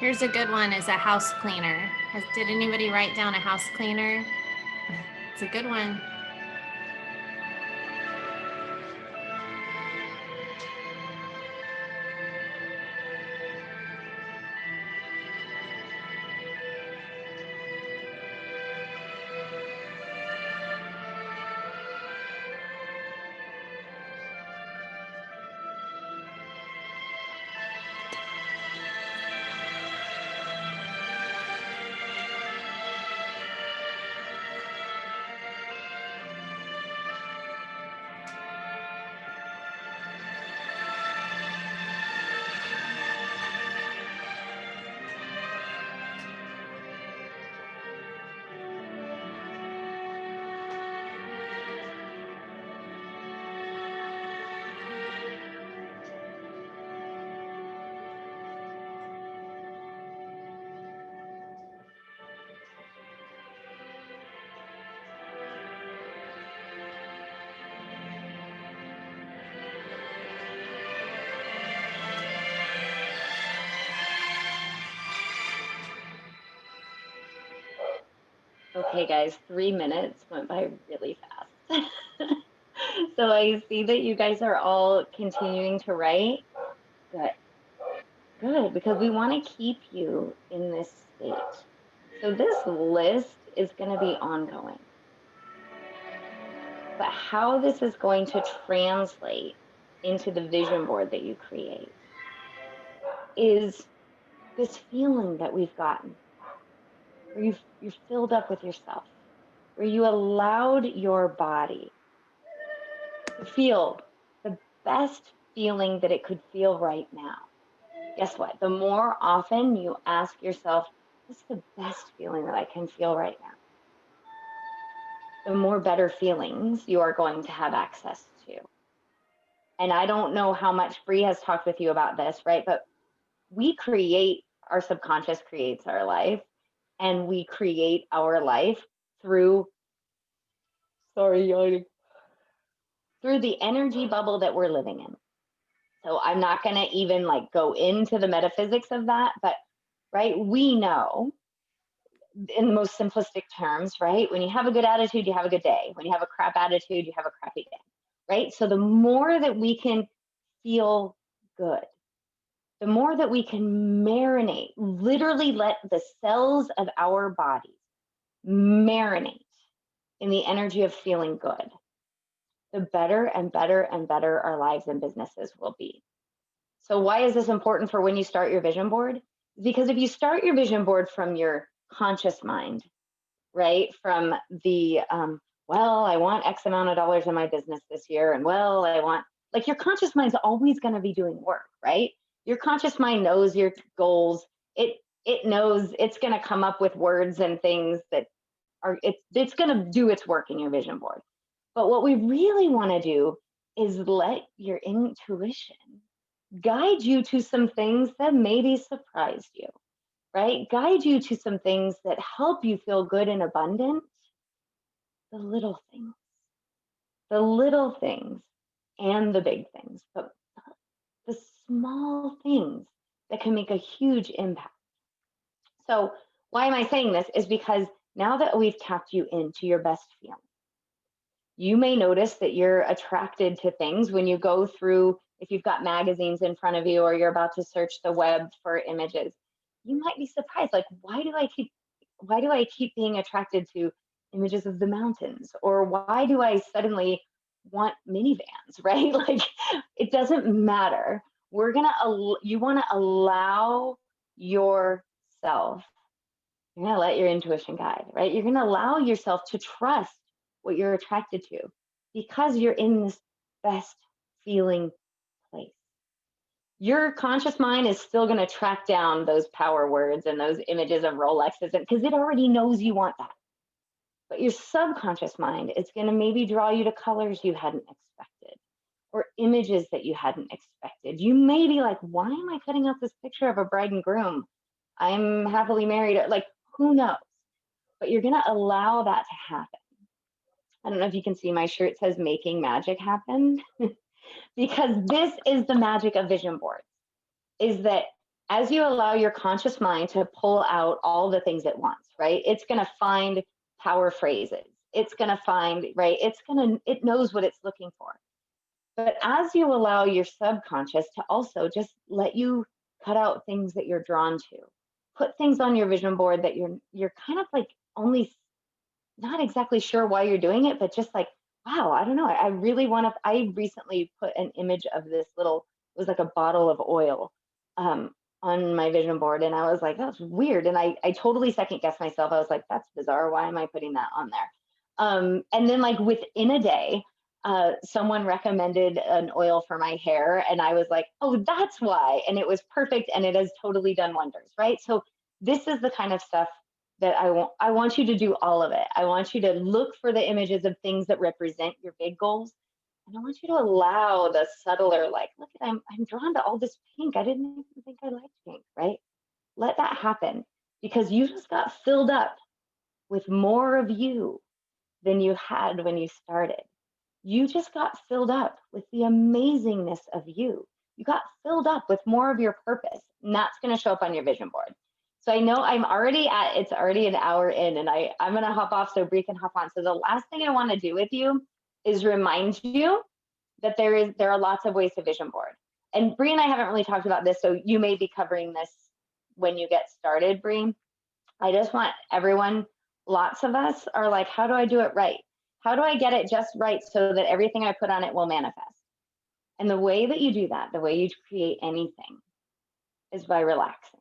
Here's a good one, is a house cleaner. Did anybody write down a house cleaner? It's a good one. Okay, guys, 3 minutes went by really fast. So I see that you guys are all continuing to write. Good, good, because we want to keep you in this state. So this list is going to be ongoing. But how this is going to translate into the vision board that you create is this feeling that we've gotten where you're filled up with yourself, where you allowed your body to feel the best feeling that it could feel right now. Guess what? The more often you ask yourself, what's the best feeling that I can feel right now? The more better feelings you are going to have access to. And I don't know how much Bree has talked with you about this, right? But we create, our subconscious creates our life, and we create our life through, sorry, yawning, through the energy bubble that we're living in. So I'm not going to even like go into the metaphysics of that, but right, we know in the most simplistic terms, right? When you have a good attitude, you have a good day. When you have a crap attitude, you have a crappy day, right? So the more that we can feel good, the more that we can marinate, literally let the cells of our bodies marinate in the energy of feeling good, the better and better and better our lives and businesses will be. So why is this important for when you start your vision board? Because if you start your vision board from your conscious mind, right? From the, well, I want X amount of dollars in my business this year. And well, I want, like your conscious mind's always going to be doing work, right? Your conscious mind knows your goals. It knows it's going to come up with words and things that are, it's going to do its work in your vision board. But what we really want to do is let your intuition guide you to some things that maybe surprised you, right? Guide you to some things that help you feel good and abundant. The little things and the big things, but the small things that can make a huge impact. So why am I saying this? Is because now that we've tapped you into your best feeling, you may notice that you're attracted to things when you go through, if you've got magazines in front of you or you're about to search the web for images, you might be surprised, like, why do I keep being attracted to images of the mountains? Or why do I suddenly want minivans, right? Like, it doesn't matter. You want to allow yourself, you're going to let your intuition guide, right? You're going to allow yourself to trust what you're attracted to because you're in this best feeling place. Your conscious mind is still going to track down those power words and those images of Rolexes because it already knows you want that. But your subconscious mind is going to maybe draw you to colors you hadn't expected or images that you hadn't expected. You may be like, why am I cutting out this picture of a bride and groom? I'm happily married. Like, who knows? But you're going to allow that to happen. I don't know if you can see my shirt says making magic happen because this is the magic of vision boards, is that as you allow your conscious mind to pull out all the things it wants, right? It's going to find power phrases. It's going to find, right? It knows what it's looking for. But as you allow your subconscious to also just let you cut out things that you're drawn to, put things on your vision board that you're kind of like only not exactly sure why you're doing it, but just like, wow, I don't know. I really want to. I recently put an image of this little, it was like a bottle of oil on my vision board. And I was like, that's weird. And I totally second guessed myself. I was like, that's bizarre. Why am I putting that on there? And then, like, within a day, someone recommended an oil for my hair. And I was like, oh, that's why. And it was perfect. And it has totally done wonders. Right. So, this is the kind of stuff that I want you to do all of it. I want you to look for the images of things that represent your big goals. And I want you to allow the subtler, like, look at, I'm drawn to all this pink. I didn't even think I liked pink, right? Let that happen because you just got filled up with more of you than you had when you started. You just got filled up with the amazingness of you. You got filled up with more of your purpose, and that's going to show up on your vision board. So I know it's already an hour in, and I'm going to hop off so Bree can hop on. So the last thing I want to do with you is remind you that there are lots of ways to vision board. And Bree and I haven't really talked about this, so you may be covering this when you get started, Bree. I just want everyone, lots of us are like, how do I do it right? How do I get it just right so that everything I put on it will manifest? And the way that you do that, the way you create anything, is by relaxing.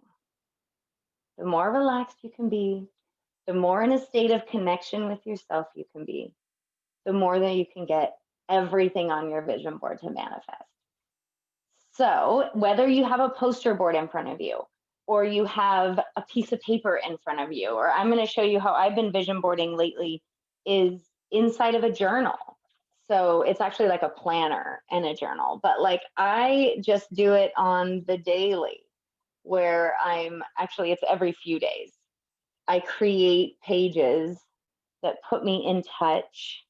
The more relaxed you can be, the more in a state of connection with yourself you can be, the more that you can get everything on your vision board to manifest. So, whether you have a poster board in front of you, or you have a piece of paper in front of you, or I'm going to show you how I've been vision boarding lately, is inside of a journal. So, it's actually like a planner and a journal, but like I just do it on the daily, where it's every few days. I create pages that put me in touch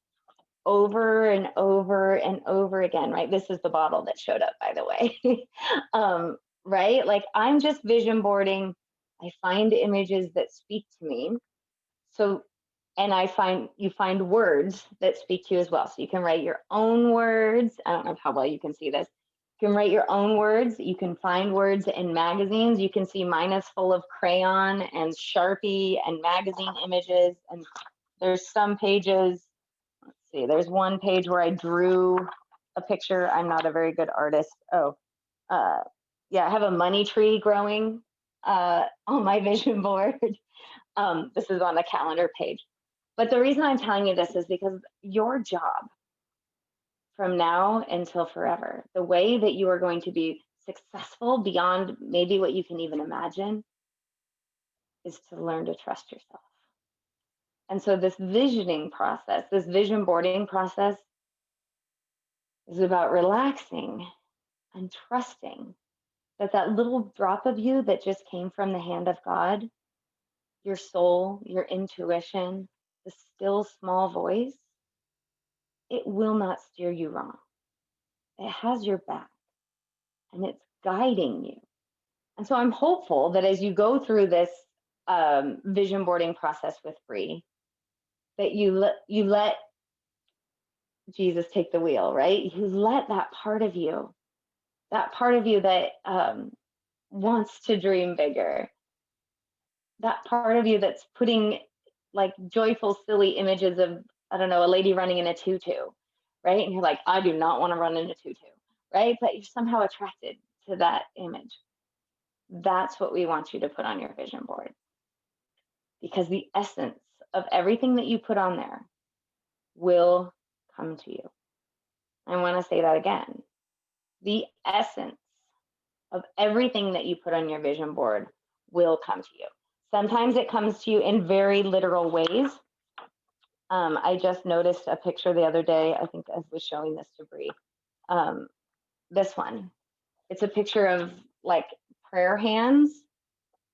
over and over and over again, right? This is the bottle that showed up, by the way. Right? Like I'm just vision boarding. I find images that speak to me. So, and you find words that speak to you as well. So you can write your own words. I don't know how well you can see this. You can write your own words. You can find words in magazines. You can see mine is full of crayon and Sharpie and magazine images. And there's some pages, let's see, there's one page where I drew a picture. I'm not a very good artist. Yeah, I have a money tree growing on my vision board. This is on the calendar page. But the reason I'm telling you this is because your job from now until forever, the way that you are going to be successful beyond maybe what you can even imagine, is to learn to trust yourself. And so this visioning process, this vision boarding process, is about relaxing and trusting that that little drop of you that just came from the hand of God, your soul, your intuition, the still small voice, it will not steer you wrong. It has your back and it's guiding you. And so I'm hopeful that as you go through this vision boarding process with Bree, that you let Jesus take the wheel, right? You let that part of you that wants to dream bigger, that part of you that's putting like joyful, silly images of, I don't know, a lady running in a tutu, right? And you're like, I do not want to run in a tutu, right? But you're somehow attracted to that image. That's what we want you to put on your vision board. Because the essence of everything that you put on there will come to you. I want to say that again. The essence of everything that you put on your vision board will come to you. Sometimes it comes to you in very literal ways. I just noticed a picture the other day. I think I was showing this to Bree. This one. It's a picture of like prayer hands.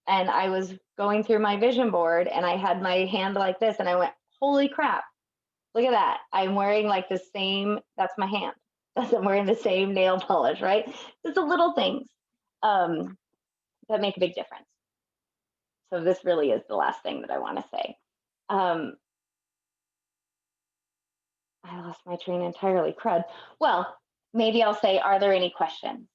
And I was going through my vision board and I had my hand like this and I went, holy crap, look at that. I'm wearing like the same, that's my hand. I'm wearing the same nail polish, right? Just the little things that make a big difference. So this really is the last thing that I want to say. I lost my train entirely, crud. Well, maybe I'll say, are there any questions?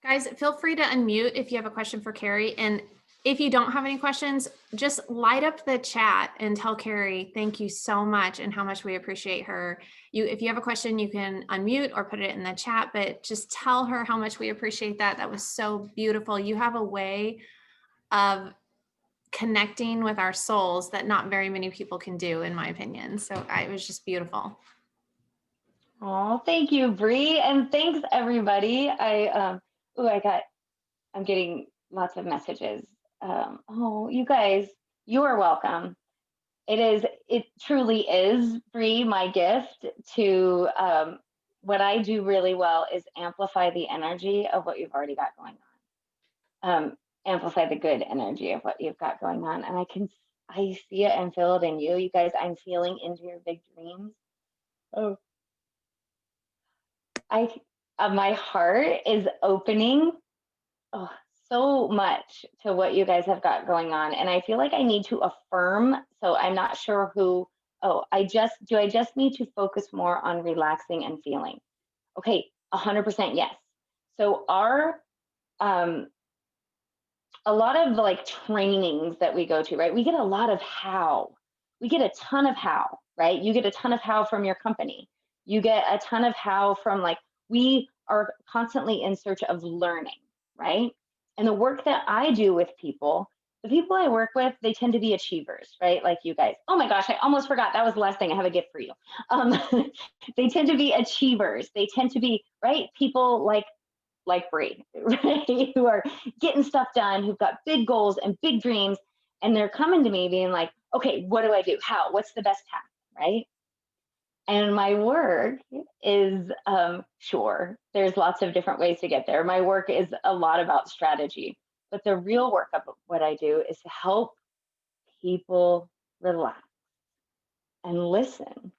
Guys, feel free to unmute if you have a question for Carrie. And if you don't have any questions, just light up the chat and tell Carrie, thank you so much and how much we appreciate her. If you have a question, you can unmute or put it in the chat, but just tell her how much we appreciate that. That was so beautiful. You have a way of connecting with our souls that not very many people can do, in my opinion. So it was just beautiful. Oh, thank you, Bree. And thanks everybody. I'm getting lots of messages. Oh, you guys, you are welcome. It truly is, Bree, my gift to what I do really well is amplify the energy of what you've already got going on. Amplify the good energy of what you've got going on. And I see it and feel it in you. You guys, I'm feeling into your big dreams. Oh, my heart is opening. Oh, so much to what you guys have got going on. And I feel like I need to affirm. So I'm not sure who, I just need to focus more on relaxing and feeling? Okay, 100% yes. So a lot of like trainings that we go to, right? We get a lot of how. we get a ton of how, right? You get a ton of how from your company. You get a ton of how from like, we are constantly in search of learning, right? And the work that I do with people, the people I work with, they tend to be achievers, right? Like you guys. Oh my gosh, I almost forgot. That was the last thing. I have a gift for you. Um, they tend to be achievers. They tend to be, right? People like Bree, right? Who are getting stuff done, who've got big goals and big dreams. And they're coming to me being like, okay, what do I do? How? What's the best path? Right? And my work is, sure, there's lots of different ways to get there. My work is a lot about strategy, but the real work of what I do is to help people relax and listen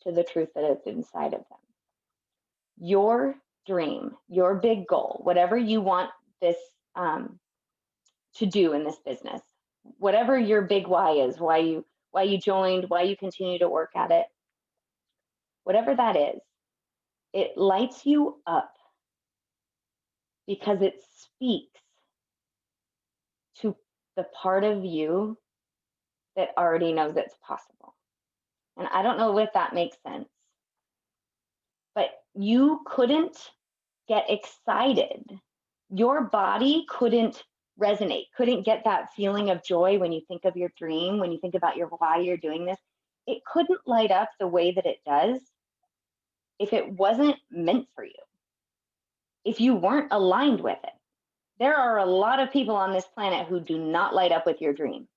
to the truth that is inside of them. Your dream, your big goal, whatever you want this to do in this business, whatever your big why is, why you joined, why you continue to work at it, whatever that is, it lights you up because it speaks to the part of you that already knows it's possible. And I don't know if that makes sense, but you couldn't get excited. Your body couldn't resonate, couldn't get that feeling of joy when you think of your dream, when you think about your why you're doing this. It couldn't light up the way that it does if it wasn't meant for you, if you weren't aligned with it. There are a lot of people on this planet who do not light up with your dream,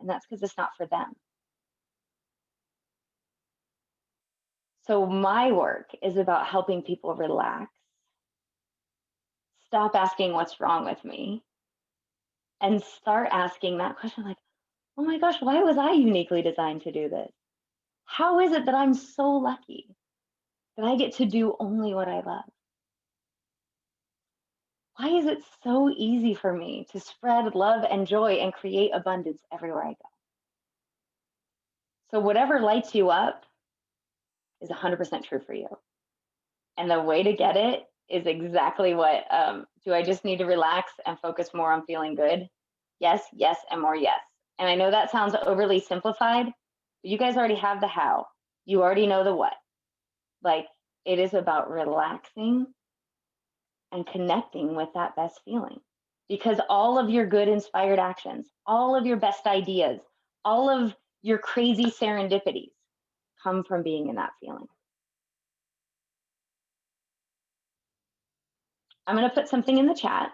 and that's because it's not for them. So my work is about helping people relax, stop asking what's wrong with me, and start asking that question like, oh my gosh, why was I uniquely designed to do this? How is it that I'm so lucky that I get to do only what I love? Why is it so easy for me to spread love and joy and create abundance everywhere I go? So whatever lights you up is 100% true for you. And the way to get it is exactly what, do I just need to relax and focus more on feeling good? Yes, yes, and more yes. And I know that sounds overly simplified, but you guys already have the how. You already know the what. Like, it is about relaxing and connecting with that best feeling. Because all of your good inspired actions, all of your best ideas, all of your crazy serendipities come from being in that feeling. I'm going to put something in the chat,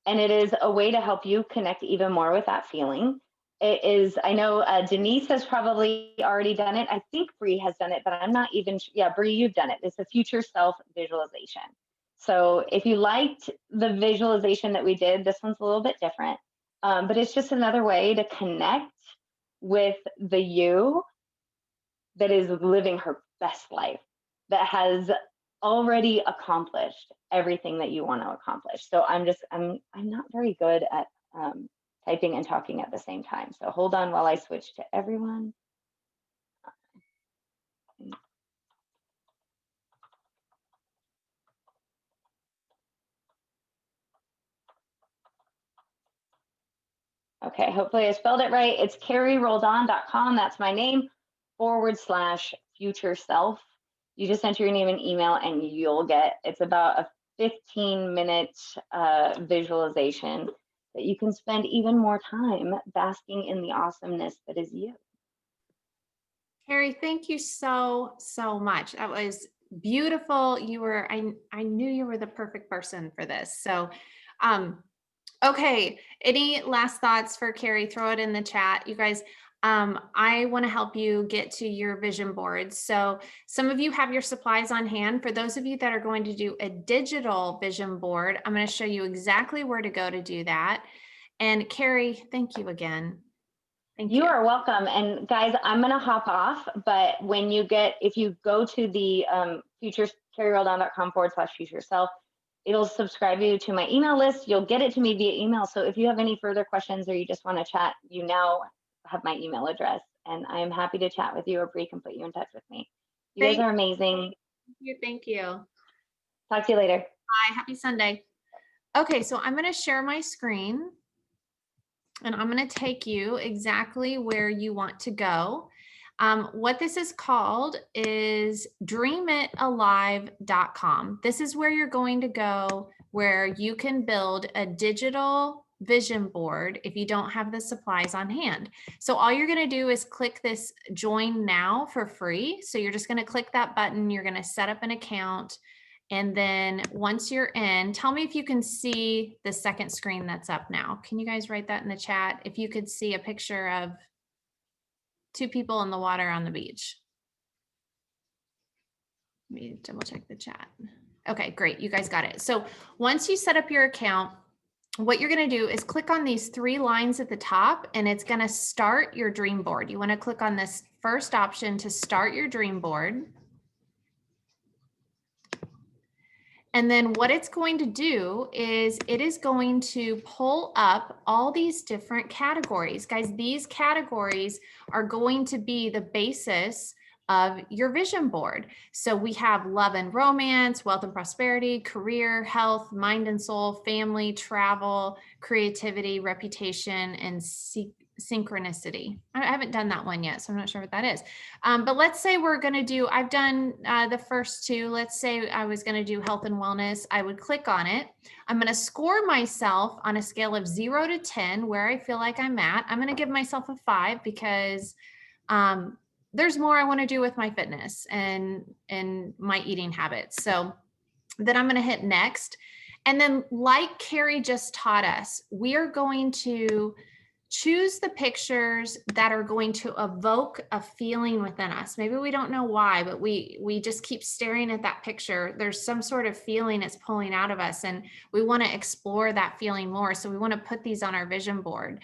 and it is a way to help you connect even more with that feeling. It is, I know Denise has probably already done it. I think Bree has done it, but I'm not even, yeah, Bree, you've done it. It's a future self visualization. So if you liked the visualization that we did, this one's a little bit different, but it's just another way to connect with the you that is living her best life, that has already accomplished everything that you want to accomplish. So I'm not very good at typing and talking at the same time. So hold on while I switch to everyone. Okay, hopefully I spelled it right. It's carrieroldan.com. That's my name, /future self. You just enter your name and email and you'll get, it's about a 15-minute visualization that you can spend even more time basking in the awesomeness that is you. Carrie, thank you so, so much. That was beautiful. I knew you were the perfect person for this. So, okay. Any last thoughts for Carrie? Throw it in the chat. You guys, I want to help you get to your vision boards. So some of you have your supplies on hand. For those of you that are going to do a digital vision board, I'm going to show you exactly where to go to do that. And Carrie, thank you again. Thank you. You are welcome. And guys, I'm going to hop off, but if you go to the carrieroldan.com /future self, it'll subscribe you to my email list. You'll get it to me via email. So if you have any further questions or you just want to chat, you now have my email address, and I am happy to chat with you, or Bree can put you in touch with me. You guys are amazing. Thank you. Talk to you later. Bye. Happy Sunday. Okay, so I'm going to share my screen. and I'm going to take you exactly where you want to go. What this is called is dreamittalive.com. This is where you're going to go, where you can build a digital vision board if you don't have the supplies on hand. So all you're going to do is click this join now for free. So you're just going to click that button. You're going to set up an account. And then once you're in, tell me if you can see the second screen that's up now. Can you guys write that in the chat? If you could see a picture of 2 people in the water on the beach. Let me double check the chat. Okay, great. You guys got it. So once you set up your account, what you're going to do is click on these 3 lines at the top, and it's going to start your dream board. You want to click on this first option to start your dream board. And then what it's going to do is it is going to pull up all these different categories. Guys, these categories are going to be the basis of your vision board. So we have love and romance, wealth and prosperity, career, health, mind and soul, family, travel, creativity, reputation, and synchronicity. I haven't done that one yet, so I'm not sure what that is. But let's say we're going to do, I've done the first 2. Let's say I was going to do health and wellness. I would click on it. I'm going to score myself on a scale of 0 to 10 where I feel like I'm at. I'm going to give myself a 5 because there's more I want to do with my fitness and my eating habits. So then I'm going to hit next. And then like Carrie just taught us, we are going to choose the pictures that are going to evoke a feeling within us. Maybe we don't know why, but we just keep staring at that picture. There's some sort of feeling it's pulling out of us, and we want to explore that feeling more. So we want to put these on our vision board.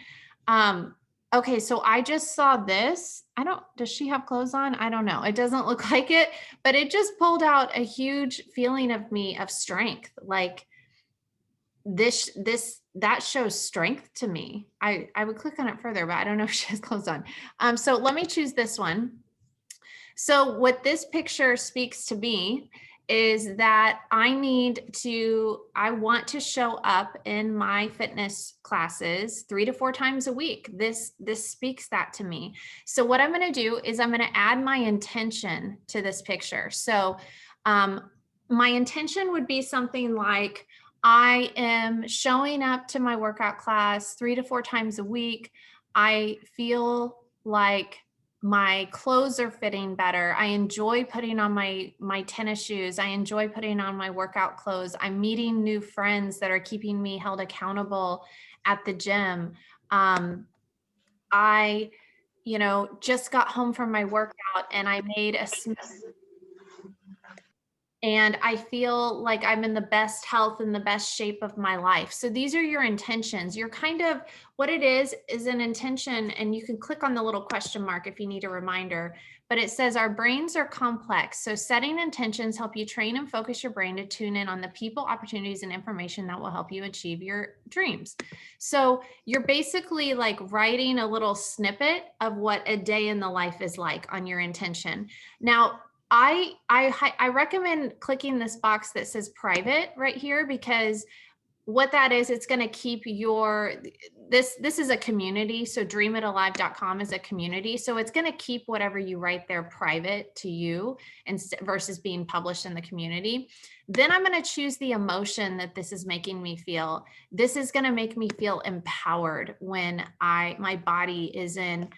Okay, so I just saw this. Does she have clothes on? I don't know. It doesn't look like it, but it just pulled out a huge feeling of me of strength. Like that shows strength to me. I would click on it further, but I don't know if she has clothes on. So let me choose this one. So what this picture speaks to me is that I want to show up in my fitness classes 3 to 4 times a week. This speaks that to me. So what I'm going to do is I'm going to add my intention to this picture. So my intention would be something like, I am showing up to my workout class 3 to 4 times a week. I feel like my clothes are fitting better. I enjoy putting on my tennis shoes. I enjoy putting on my workout clothes. I'm meeting new friends that are keeping me held accountable at the gym. I, just got home from my workout and I made a smoothie. And I feel like I'm in the best health and the best shape of my life. So these are your intentions. You're what it is an intention, and you can click on the little question mark if you need a reminder, but it says our brains are complex. So setting intentions help you train and focus your brain to tune in on the people, opportunities, and information that will help you achieve your dreams. So you're basically like writing a little snippet of what a day in the life is like on your intention. Now, I recommend clicking this box that says private right here, because what that is, it's going to keep this is a community. So dreamittalive.com is a community. So it's going to keep whatever you write there private to you versus being published in the community. Then I'm going to choose the emotion that this is making me feel. This is going to make me feel empowered when my body is in,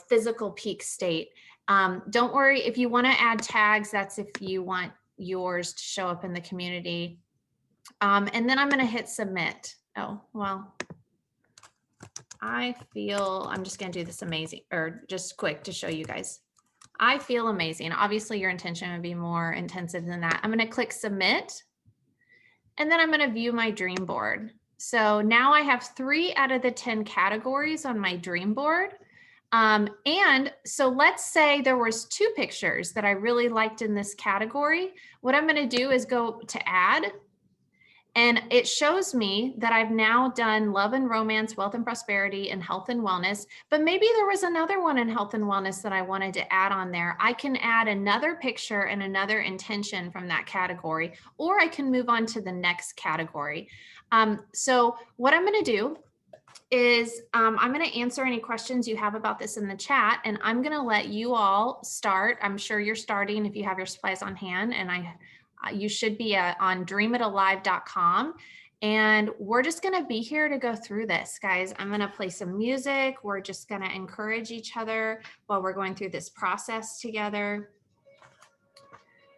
physical peak state. Don't worry if you want to add tags. That's if you want yours to show up in the community. And then I'm going to hit submit. Oh, well, I'm just going to do this amazing, or just quick to show you guys. I feel amazing. Obviously your intention would be more intensive than that. I'm going to click submit, and then I'm going to view my dream board. So now I have 3 out of the 10 categories on my dream board. And so let's say there was 2 pictures that I really liked in this category. What I'm going to do is go to add, and it shows me that I've now done love and romance, wealth and prosperity, and health and wellness. But maybe there was another one in health and wellness that I wanted to add on there. I can add another picture and another intention from that category, or I can move on to the next category. So what I'm going to do is I'm going to answer any questions you have about this in the chat, and I'm going to let you all start. I'm sure you're starting if you have your supplies on hand, and you should be on dreamitalive.com. And we're just going to be here to go through this, guys. I'm going to play some music. We're just going to encourage each other while we're going through this process together.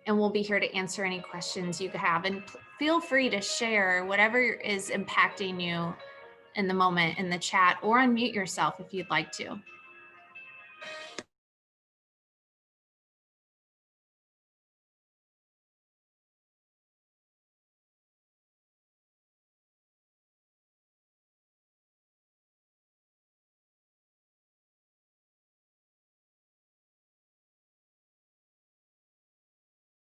And we'll be here to answer any questions you have. And feel free to share whatever is impacting you in the moment in the chat, or unmute yourself if you'd like to.